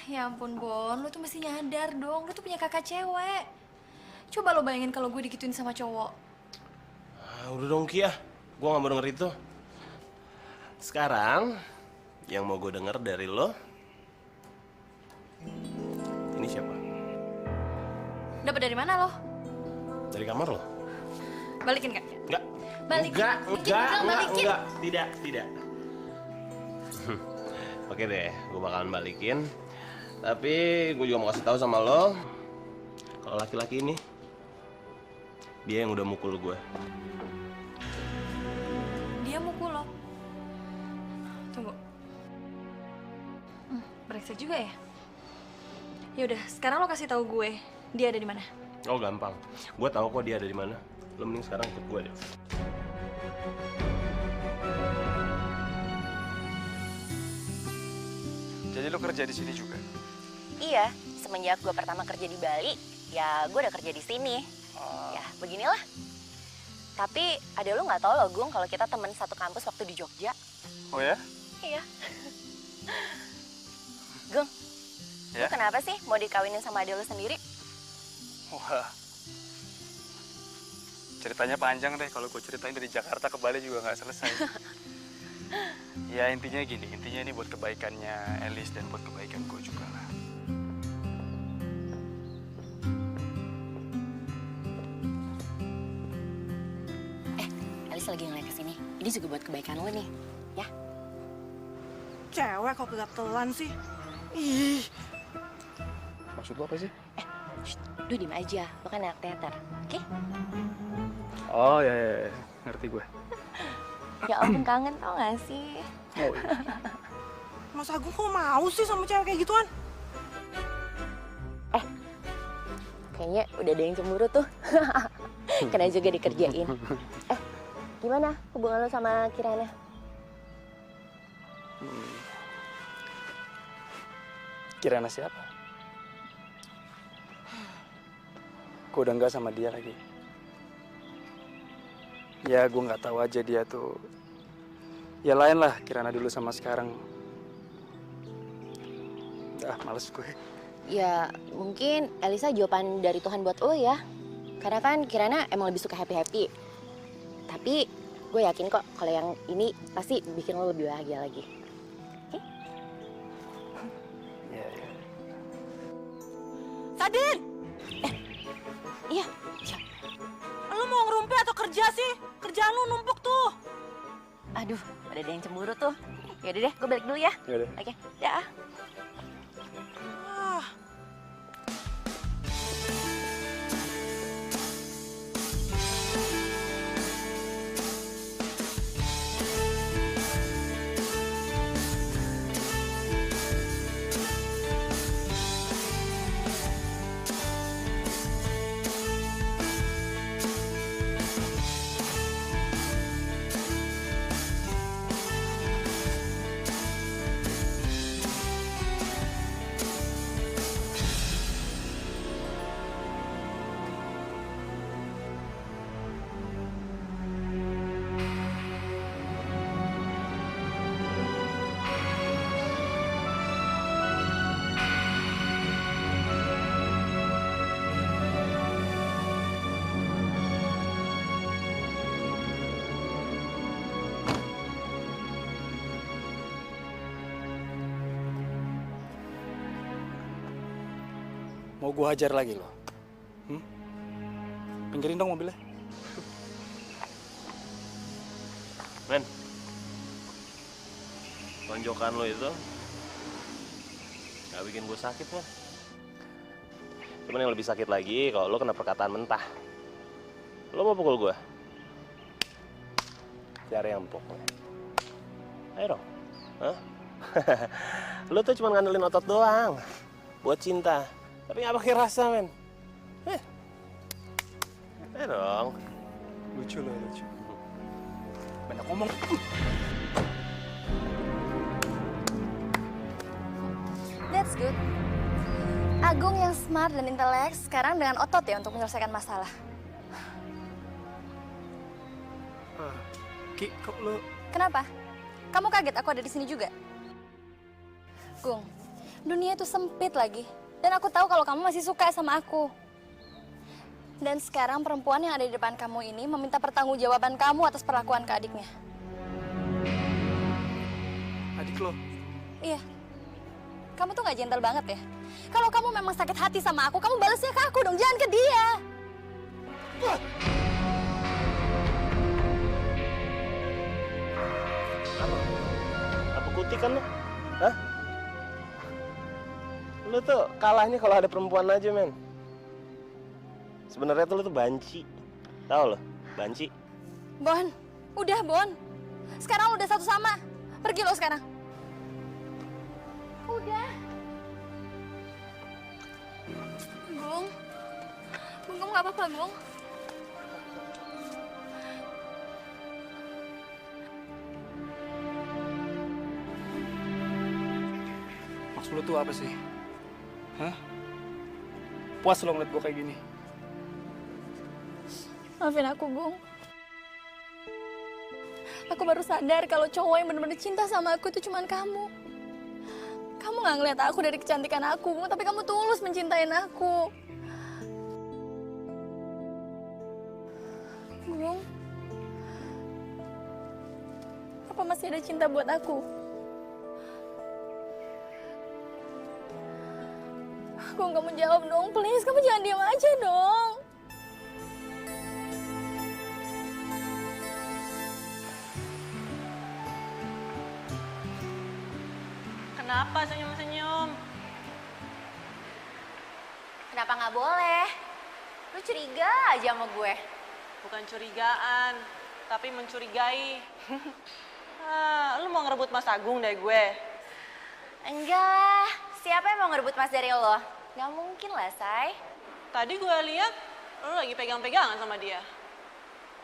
Ya ampun, Bon. Lo tuh mesti nyadar dong. Lo tuh punya kakak cewek. Coba lo bayangin kalau gue digituin sama cowok. Udah dong Kia, gue gak mau denger itu. Sekarang, yang mau gue denger dari lo, ini siapa? Dapat dari mana lo? Dari kamar lo? Balikin gak? Enggak. Balikin. Balikin. Enggak, tidak. Oke deh, gue bakalan balikin. Tapi gue juga mau kasih tahu sama lo, kalau laki-laki ini, dia yang udah mukul gue. Dia mukul lo? Tunggu. Brengsek juga ya? Yaudah, sekarang lo kasih tahu gue, dia ada di mana? Oh gampang, gue tahu kok dia ada di mana. Lo mending sekarang ikut gue deh. Jadi lo kerja di sini juga? Iya, semenjak gue pertama kerja di Bali, ya gue udah kerja di sini. Ya, beginilah. Tapi ada lu nggak tahu loh, Gung, kalau kita temen satu kampus waktu di Jogja. Oh ya? Iya. Gung, Ya? lu kenapa sih mau dikawinin sama adik lu sendiri? Wah. Ceritanya panjang deh, kalau gue ceritain dari Jakarta ke Bali juga nggak selesai. Ya intinya gini, intinya ini buat kebaikannya Elis dan buat kebaikan gue juga lah. Elis lagi ngeliat kesini, ini juga buat kebaikan lu nih, ya? Cewek kok kegatelan sih. Ih, Maksud lo apa sih? Duh, diem aja, lu kan anak teater, oke? Oh ya, ngerti gue. Ya ampun, kangen tau gak sih? Oh, iya. Mas Agung kok mau sih sama cewek kayak gituan? Kayaknya udah ada yang cemburu tuh. Kena juga dikerjain. Gimana hubungan lo sama Kirana? Kirana siapa? Gue udah nggak sama dia lagi. Ya gue nggak tahu aja dia tuh. Ya lain lah Kirana dulu sama sekarang. Males gue. Ya mungkin Elisa jawaban dari Tuhan buat lo ya. Karena kan Kirana emang lebih suka happy-happy. Tapi gue yakin kok kalau yang ini pasti bikin lo lebih bahagia lagi. Oke? Iya. Sadin! Iya. Lu mau ngerumpi atau kerja sih? Kerjaan lu numpuk tuh. Aduh, ada yang cemburu tuh. Yaudah deh, gue balik dulu ya. Yaudah. Oke, dah. Ah. Mau gue hajar lagi lo? Pinggirin dong mobilnya. Men, tonjokan lo itu gak bikin gue sakit, men. Cuman yang lebih sakit lagi kalau lo kena perkataan mentah. Lo mau pukul gue? Cari yang empuk. Ayo dong. Hah? Lu tuh cuma ngandelin otot doang buat cinta, tapi nggak pakai rasa, men. Dong. Lucu loh, lucu. Banyak ngomong. That's good. Agung yang smart dan intelek sekarang dengan otot ya untuk menyelesaikan masalah. Ki, kok lu... Kenapa? Kamu kaget aku ada di sini juga? Gung, dunia itu sempit lagi. Dan aku tahu kalau kamu masih suka sama aku. Dan sekarang perempuan yang ada di depan kamu ini meminta pertanggungjawaban kamu atas perlakuan ke adiknya. Adik lo? Iya. Kamu tuh gak gentle banget ya? Kalau kamu memang sakit hati sama aku, kamu balasnya ke aku dong, jangan ke dia. Apa kutik kan lu? Hah? Lu tuh kalahnya kalau ada perempuan aja, men. Sebenarnya tuh lu tuh banci. Tahu lo? Banci. Bon, udah Bon. Sekarang lu udah satu sama. Pergi lo sekarang. Udah. Gung. Gung, kamu gak apa-apa, Gung? Maksud lu tuh apa sih? Hah? Puas lo ngeliat gue kayak gini? Maafin aku, Gung. Aku baru sadar kalau cowok yang benar-benar cinta sama aku itu cuma kamu. Kamu gak ngeliat aku dari kecantikan aku, Gung, tapi kamu tulus mencintain aku. Gung, apa masih ada cinta buat aku? Gung, kamu jawab dong, please. Kamu jangan diam aja dong. Kenapa senyum-senyum? Kenapa nggak boleh? Lu curiga aja sama gue. Bukan curigaan, tapi mencurigai. Lu mau ngerebut Mas Agung dari gue? Enggak lah, siapa yang mau ngerebut Mas dari lo? Nggak mungkin lah, Say. Tadi gue lihat lu lagi pegang-pegangan sama dia.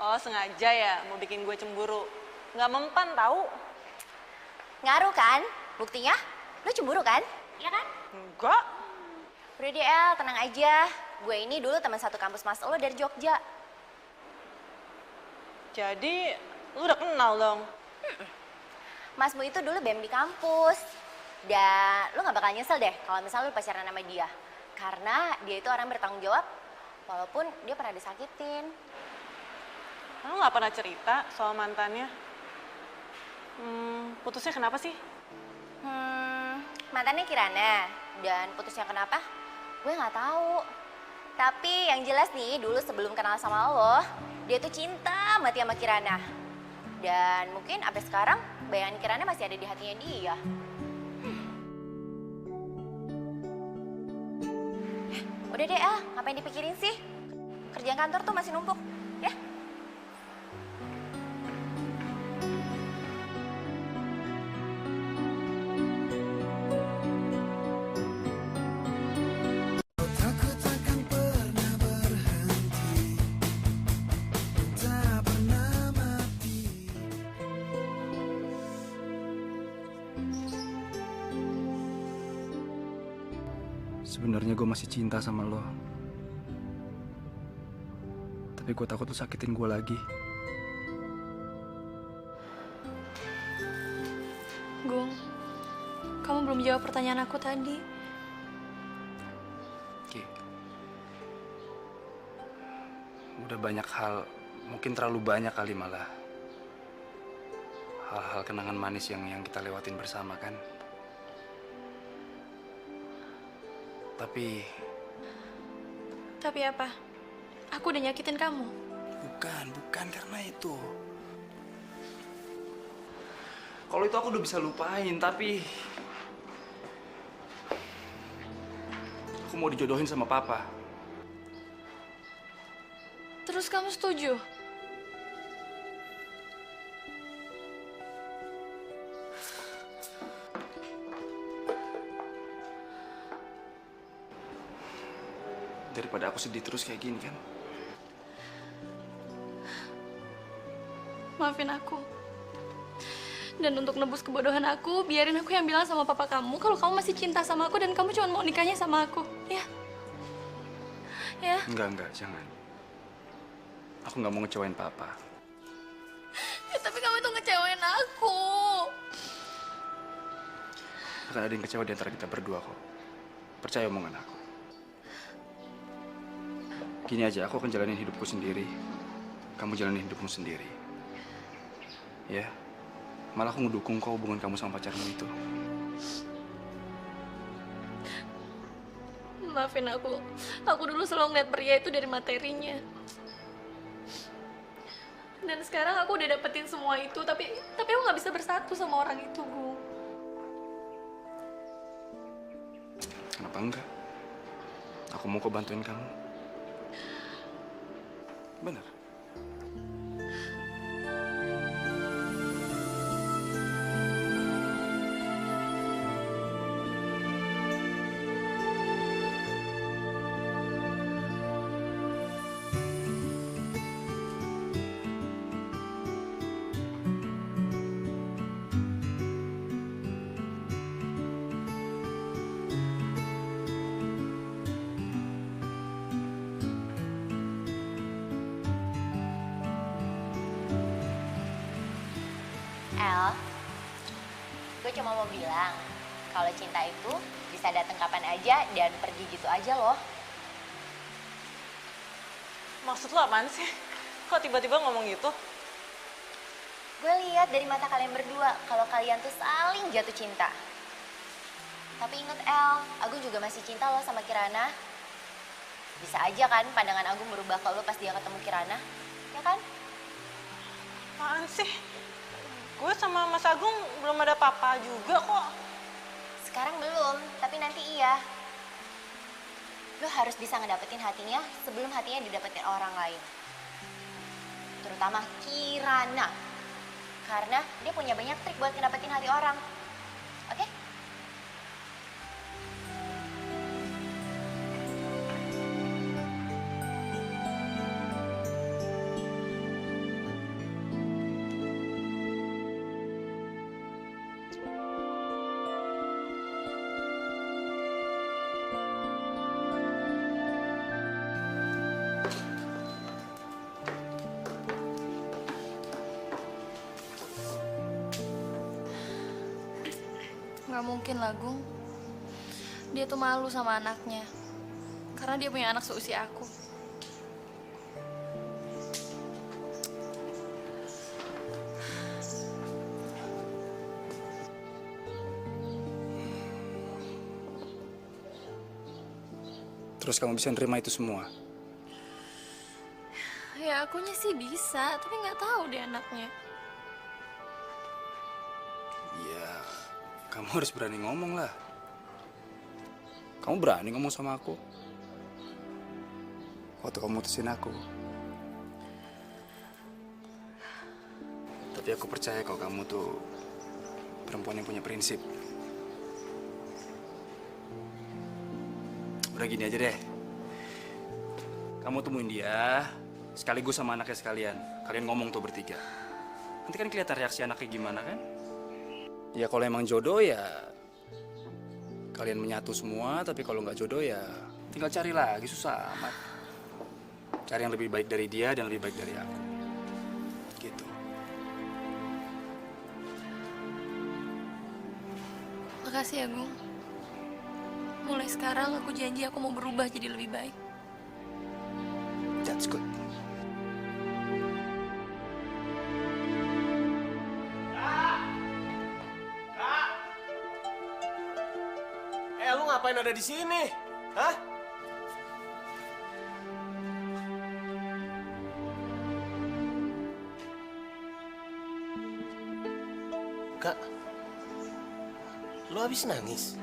Oh, sengaja ya mau bikin gue cemburu. Nggak mempan tahu. Ngaruh kan? Buktinya, lu cemburu kan? Iya kan? Enggak. Udah deh, El, tenang aja. Gue ini dulu teman satu kampus Mas lo dari Jogja. Jadi, lu udah kenal dong? Masmu itu dulu BEM di kampus. Dan lu gak bakal nyesel deh kalau misalnya lu pacaran sama dia. Karena dia itu orang bertanggung jawab, walaupun dia pernah disakitin. Lu gak pernah cerita soal mantannya? Putusnya kenapa sih? Mantannya Kirana. Dan putusnya kenapa? Gue gak tahu. Tapi yang jelas nih, dulu sebelum kenal sama lo, dia tuh cinta mati sama Kirana. Dan mungkin sampai sekarang bayangan Kirana masih ada di hatinya dia. Udah deh, ngapain dipikirin sih? Kerjaan kantor tuh masih numpuk, ya? Aku takkan pernah berhenti, tak pernah mati. Sebenarnya gue masih cinta sama lo. Tapi gue takut lo sakitin gue lagi. Gung, kamu belum jawab pertanyaan aku tadi. Ki, udah banyak hal, mungkin terlalu banyak kali malah. Hal-hal kenangan manis yang kita lewatin bersama kan. Tapi apa? Aku udah nyakitin kamu. bukan karena itu. Kalau itu aku udah bisa lupain, tapi aku mau dijodohin sama papa. Terus kamu setuju? daripada aku sedih terus kayak gini kan? Maafin aku. Dan untuk nebus kebodohan aku, biarin aku yang bilang sama papa kamu kalau kamu masih cinta sama aku dan kamu cuma mau nikahnya sama aku, ya? Ya? Enggak, jangan. Aku nggak mau ngecewain papa. Ya, tapi kamu tuh ngecewain aku. Akan ada yang kecewa di antara kita berdua kok. Percaya omongan aku. Gini aja, aku akan jalanin hidupku sendiri. Kamu jalanin hidupmu sendiri. Ya? Malah aku ngedukung kok hubungan kamu sama pacarmu itu. Maafin aku. Aku dulu selalu ngeliat pria itu dari materinya. Dan sekarang aku udah dapetin semua itu, tapi aku nggak bisa bersatu sama orang itu, Gu. Kenapa enggak? Aku mau kok bantuin kamu. Bener. El, gue cuma mau bilang kalau cinta itu bisa datang kapan aja dan pergi gitu aja loh. Maksud lo apaan sih? Kok tiba-tiba ngomong gitu? Gue lihat dari mata kalian berdua kalau kalian tuh saling jatuh cinta. Tapi inget El, Agung juga masih cinta loh sama Kirana. Bisa aja kan pandangan Agung berubah ke lo pas dia ketemu Kirana, ya kan? Apaan sih? Gue sama Mas Agung belum ada apa-apa juga kok. Sekarang belum, tapi nanti iya. Lo harus bisa ngedapetin hatinya sebelum hatinya didapetin orang lain. Terutama Kirana. Karena dia punya banyak trik buat ngedapetin hati orang. Oke? Nggak mungkin lah, Gung. Dia tuh malu sama anaknya. Karena dia punya anak seusia aku. Terus kamu bisa nerima itu semua? Ya akunya sih bisa, tapi nggak tahu deh anaknya. Iya, kamu harus berani ngomong lah. Kamu berani ngomong sama aku. Waktu kamu mutusin aku. Tapi aku percaya kalau kamu tuh perempuan yang punya prinsip. Udah gini aja deh. Kamu temuin dia, sekaligus sama anaknya sekalian. Kalian ngomong tuh bertiga. Nanti kan kelihatan reaksi anaknya gimana kan? Ya kalau emang jodoh ya kalian menyatu semua, tapi kalau nggak jodoh ya tinggal cari lagi, susah amat. Cari yang lebih baik dari dia dan lebih baik dari aku. Gitu. Makasih ya, Gung. Mulai sekarang aku janji aku mau berubah jadi lebih baik. That's good. Lu ngapain ada di sini? Hah? Kak, lu habis nangis?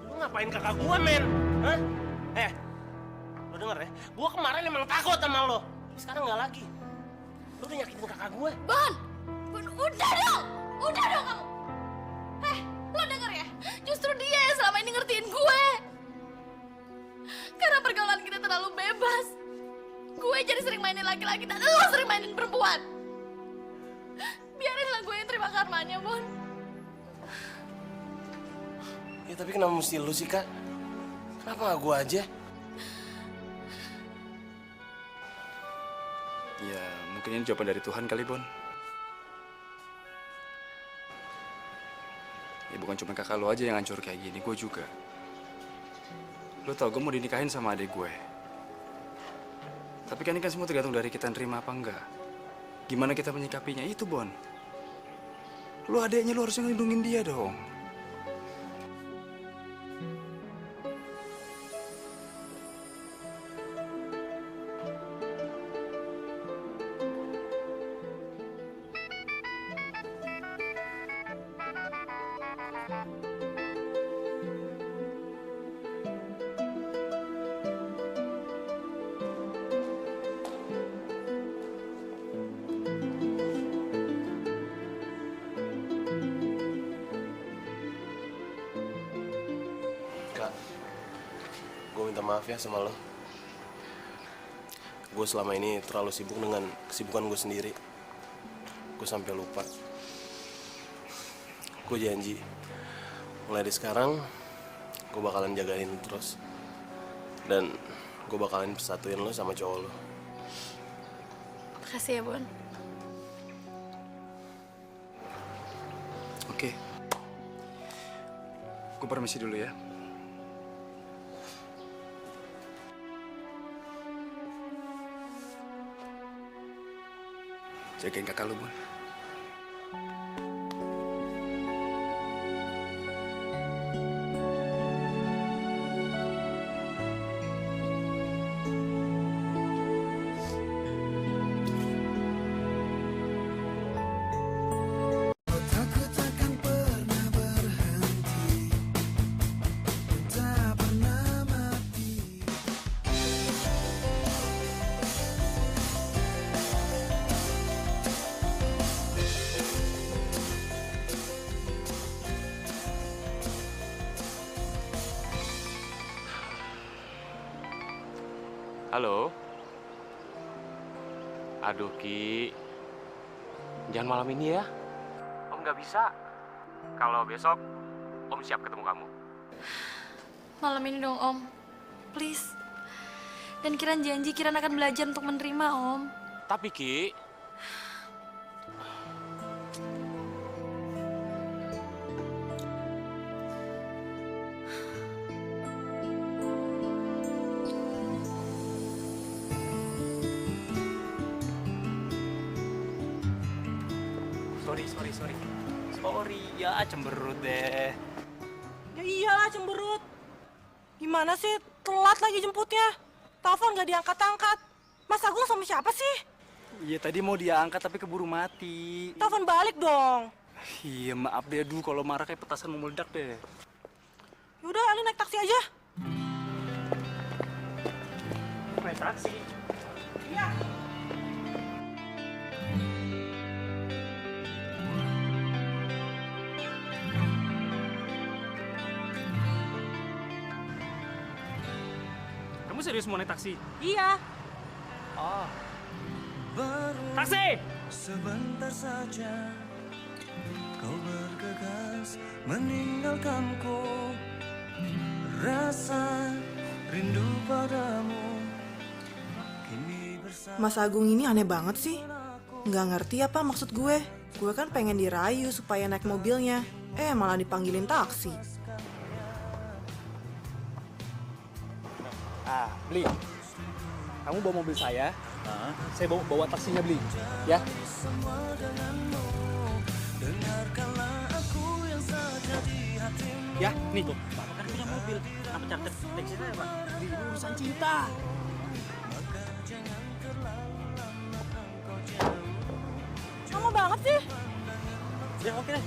Lu ngapain kakak gua, men? Hah? Lu denger ya? Gua kemarin emang takut sama lo. Sekarang nggak lagi. Lu udah nyakitin kakak gua. Bon, udah dong kamu. Lu bebas. Gue jadi sering mainin laki-laki dan lo sering mainin perempuan. Biarinlah gue yang terima karmanya, Bon. Ya tapi kenapa mesti lu sih, Kak? Kenapa gak gua aja? Ya, mungkin ini jawaban dari Tuhan kali, Bon. Ya bukan cuma kakak lo aja yang hancur kayak gini, gue juga. Lo tau gue mau dinikahin sama adik gue. Tapi kan ini kan semua tergantung dari kita nerima apa enggak. Gimana kita menyikapinya itu, Bon. Lo adeknya, lo harusnya ngelindungin dia dong. Kak, gue minta maaf ya sama lo. Gue selama ini terlalu sibuk dengan kesibukan gue sendiri. Gue sampai lupa. Gue janji, mulai dari sekarang, gue bakalan jagain lo terus. Dan gue bakalan persatuin lo sama cowok lo. Makasih ya, Bon. Oke. Gue permisi dulu ya. Jagain kakak lu, Bon. Takut takkan pernah berhenti, tak pernah mati. Halo? Aduh, Ki. Jangan malam ini ya. Om nggak bisa. Kalau besok, Om siap ketemu kamu. Malam ini dong, Om. Please. Dan Kiran janji Kiran akan belajar untuk menerima, Om. Tapi, Ki, Sorry. Sorry, ya cemberut deh. Ya iyalah cemberut. Gimana sih? Telat lagi jemputnya. Telepon gak diangkat-angkat. Mas Agung sama siapa sih? Iya tadi mau diangkat tapi keburu mati. Telepon balik dong. Iya maaf deh, aduh kalau marah kayak petasan mau meledak deh. Yaudah, Ali naik taksi aja. Naik taksi? Iya. Kamu serius mau naik taksi? Iya. Oh. Taksi! Sebentar saja kau bergegas meninggalkanku. Rasa rindu padamu kini bersama. Mas Agung ini aneh banget sih. Nggak ngerti apa maksud gue. Gue kan pengen dirayu supaya naik mobilnya. Malah dipanggilin taksi. Beli. Kamu bawa mobil saya, saya bawa taksinya Beli. Ya. Ya, nih tuh. Bapak kan punya mobil. Kenapa charter taksi saya, Pak? Beli, ini urusan cinta. Lama banget sih. Ya, oke deh.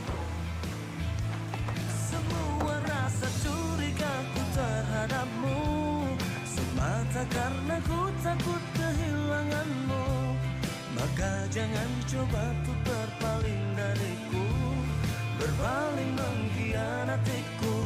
Semua rasa curigaku terhadapmu semata karena ku takut kehilanganmu. Maka jangan coba tuh berpaling dariku, berpaling mengkhianatiku.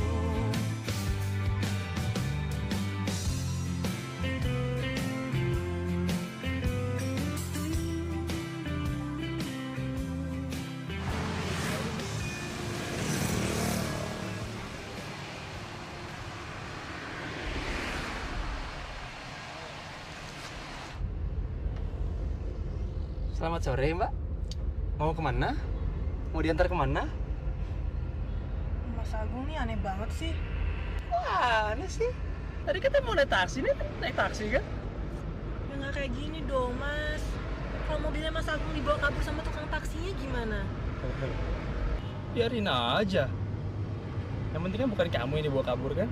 Selamat sore, Mbak. Mau kemana? Mau diantar kemana? Mas Agung nih aneh banget sih. Wah, aneh sih. Tadi kita mau naik taksi nih, naik taksi kan? Ya nggak kayak gini dong, Mas. Kalau mobilnya Mas Agung dibawa kabur sama tukang taksinya gimana? Biarin aja. Yang penting kan bukan kamu yang dibawa kabur kan?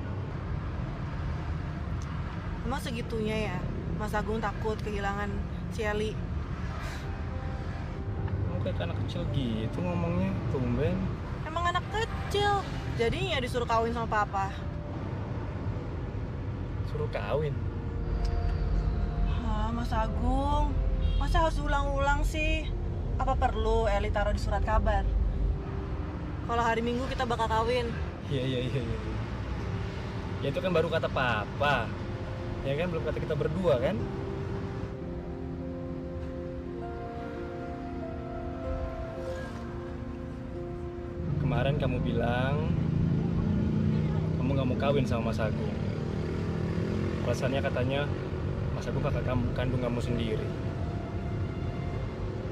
Emang segitunya ya? Mas Agung takut kehilangan si Eli. Kamu kayak anak kecil gitu ngomongnya, tumben. Emang anak kecil, jadinya disuruh kawin sama papa. Suruh kawin. Mas Agung, masa harus ulang-ulang sih? Apa perlu Eli taruh di surat kabar? Kalau hari Minggu kita bakal kawin. Iya. Ya itu kan baru kata papa. Ya kan belum kata kita berdua kan? Kemarin kamu bilang kamu nggak mau kawin sama Mas Agung. Alasannya katanya Mas Agung kakak kamu, kandung kamu sendiri.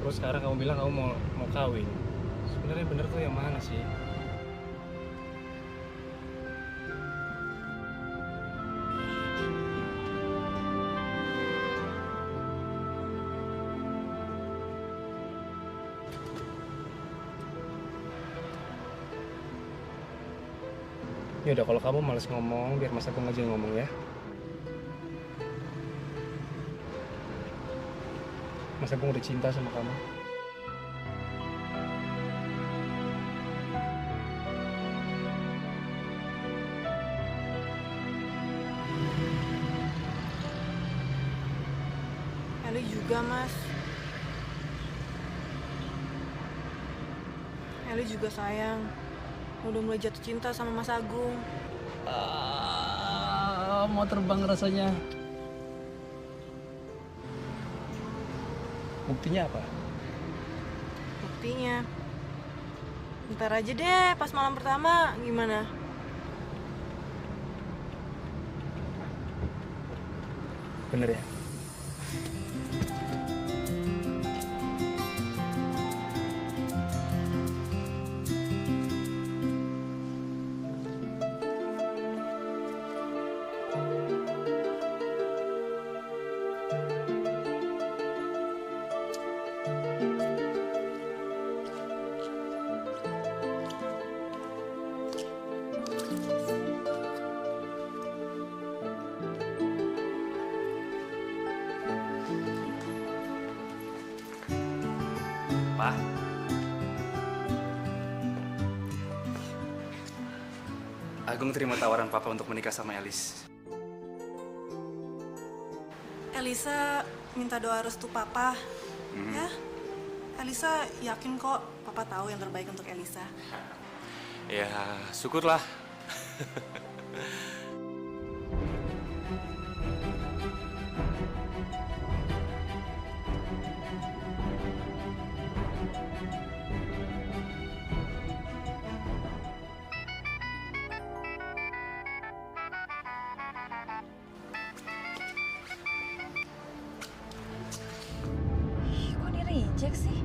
Terus sekarang kamu bilang kamu mau kawin. Sebenarnya bener tuh yang mana sih? Ya udah kalau kamu males ngomong, biar Mas Agung aja yang ngomong ya. Mas Agung udah cinta sama kamu. Eli juga, Mas. Eli juga sayang. Udah mulai jatuh cinta sama Mas Agung. Mau terbang rasanya. Buktinya apa? Buktinya, ntar aja deh pas malam pertama gimana? Bener ya? Pak. Agung terima tawaran Papa untuk menikah sama Elis. Elisa minta doa restu Papa, ya. Elisa yakin kok Papa tahu yang terbaik untuk Elisa. Ya, syukurlah. Kok di reject sih?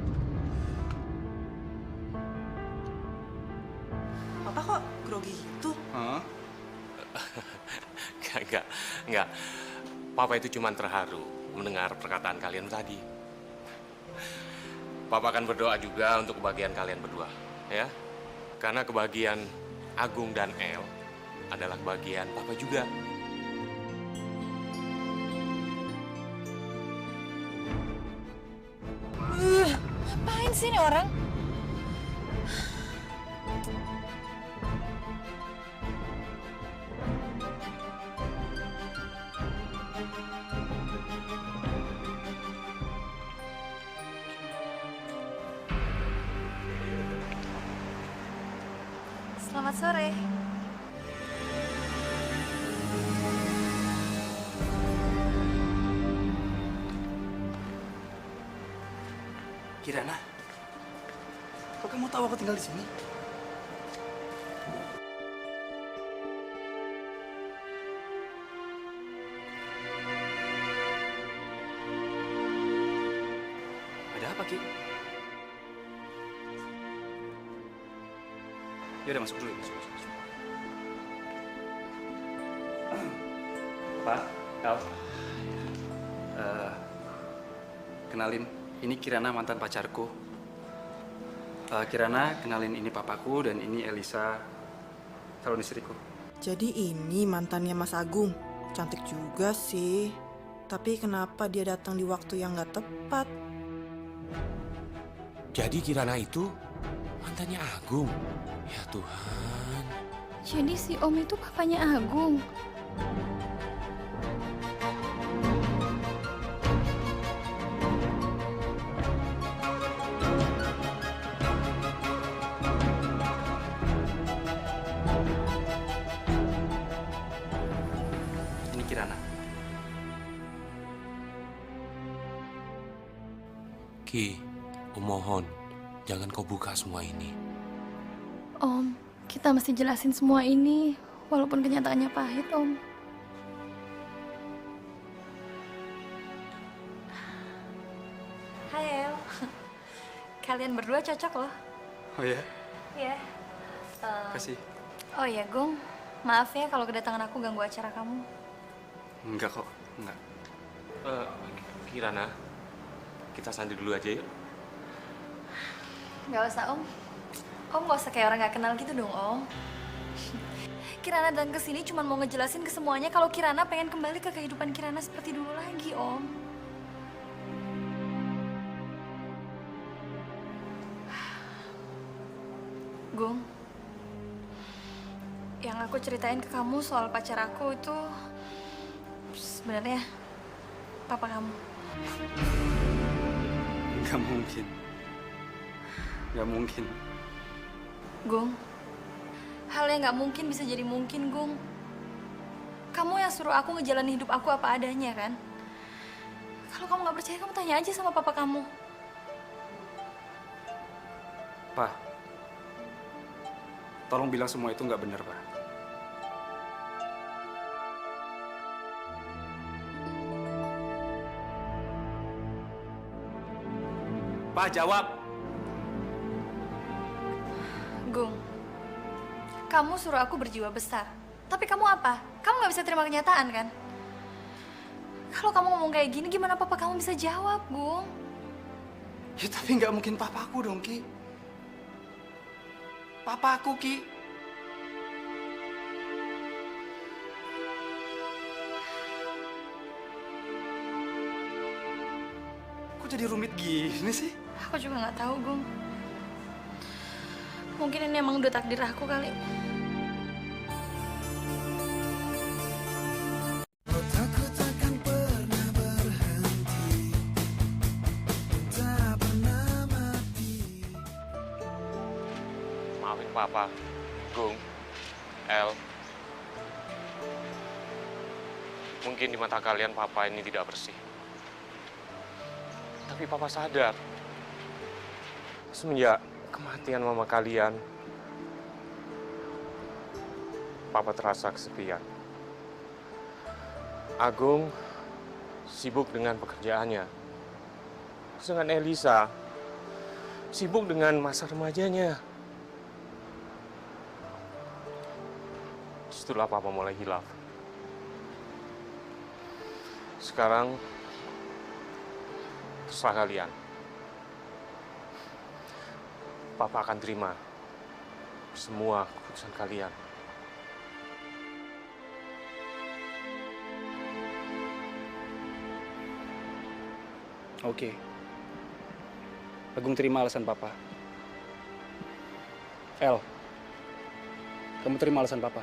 Papa kok grogi gitu? Hah? Enggak. Papa itu cuma terharu mendengar perkataan kalian tadi. Papa akan berdoa juga untuk kebahagiaan kalian berdua, ya. Karena kebahagiaan Agung dan El adalah kebahagiaan Papa juga. Ngapain sih ini orang? Selamat sore. Kirana, kok kamu tahu aku tinggal di sini? Ada apa, Ki? Yaudah, masuk dulu. Masuk. Pak, Al. Kenalin, ini Kirana mantan pacarku. Kirana, kenalin ini papaku dan ini Elisa, calon istriku. Jadi ini mantannya Mas Agung. Cantik juga sih. Tapi kenapa dia datang di waktu yang gak tepat? Jadi Kirana itu mantannya Agung. Ya Tuhan. Jadi si Om itu papanya Agung. Ini Kirana. Ki, mohon jangan kau buka semua ini. Om, kita mesti jelasin semua ini, walaupun kenyataannya pahit, Om. Hai, El. Kalian berdua cocok loh. Oh ya? Iya. Kasih. Oh iya, Gung. Maaf ya kalau kedatangan aku ganggu acara kamu. Enggak kok, enggak. Kirana, kita sandi dulu aja yuk. Gak usah, Om. Om gak usah kayak orang gak kenal gitu dong, Om. Kirana datang ke sini cuma mau ngejelasin ke semuanya kalau Kirana pengen kembali ke kehidupan Kirana seperti dulu lagi, Om. Gung, yang aku ceritain ke kamu soal pacar aku itu sebenarnya papa kamu. Gak mungkin. Gak mungkin. Gung, hal yang gak mungkin bisa jadi mungkin, Gung. Kamu yang suruh aku ngejalanin hidup aku apa adanya, kan? Kalau kamu gak percaya, kamu tanya aja sama papa kamu. Pak, tolong bilang semua itu nggak benar, Pak. Pak, jawab. Gung, kamu suruh aku berjiwa besar. Tapi kamu apa? Kamu nggak bisa terima kenyataan, kan? Kalau kamu ngomong kayak gini, gimana papa kamu bisa jawab, Gung? Ya tapi nggak mungkin papaku dong, Ki. Papaku, Ki. Kok jadi rumit gini sih? Aku juga nggak tahu, Gung. Mungkin ini emang udah takdir aku kali. Otakku takkan pernah berhenti, tak pernah mati. Maafin Papa, Gung, El. Mungkin di mata kalian Papa ini tidak bersih. Tapi Papa sadar, semenjak kematian mama kalian, Papa terasa kesepian. Agung sibuk dengan pekerjaannya. Sedangkan Elisa sibuk dengan masa remajanya. Setelah Papa mulai hilaf. Sekarang terserah kalian. Papa akan terima semua keputusan kalian. Oke. Agung terima alasan Papa. El, kamu terima alasan Papa.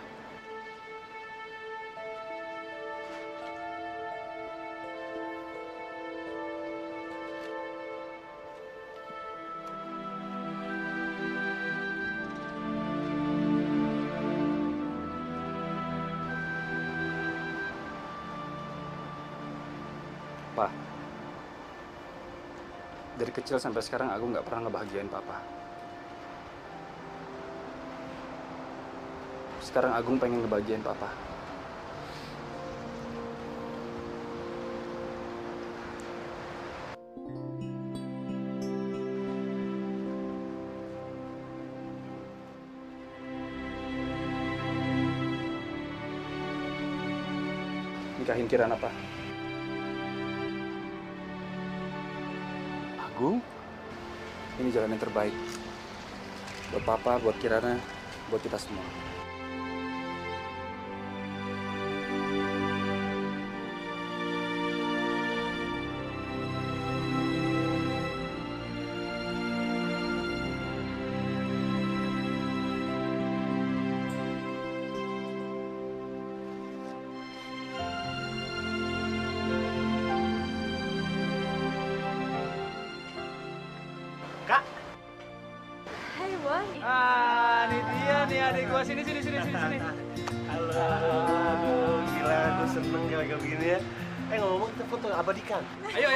Pak, dari kecil sampai sekarang aku nggak pernah ngebahagiain Papa. Sekarang Agung pengen ngebahagiain Papa. nikahin Kirana, Pak. Agung? Ini jalan yang terbaik. Buat Papa, buat Kirana, buat kita semua. Kak, Hai Boy. Ah, ini dia nih adik gua. Sini. halo. Aduh, gila, aku seneng kayak begini ya. Ngomong kita foto abadikan. Ayo.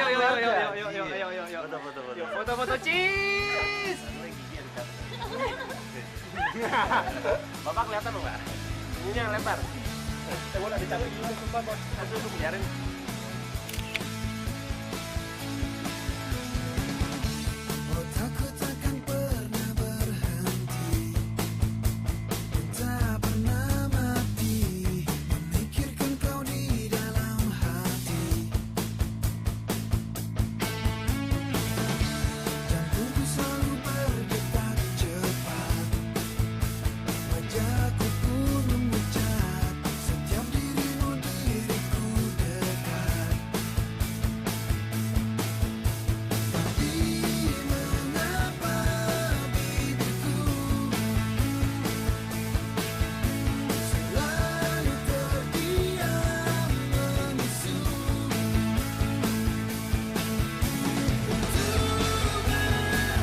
Foto. Foto cheese. Bapak kelihatan nggak? Ini yang lebar. Boleh dicapai dulu, sumpah bos. Aduh, biarin. Otakku takkan pernah berhenti, tak pernah mati, memikirkan kau di dalam hati. Jantungku selalu berdetak cepat, wajahku pun memucat, setiap dirimu diriku dekat. Tapi mengapa bibirku selalu terdiam membisu untuk mengatakan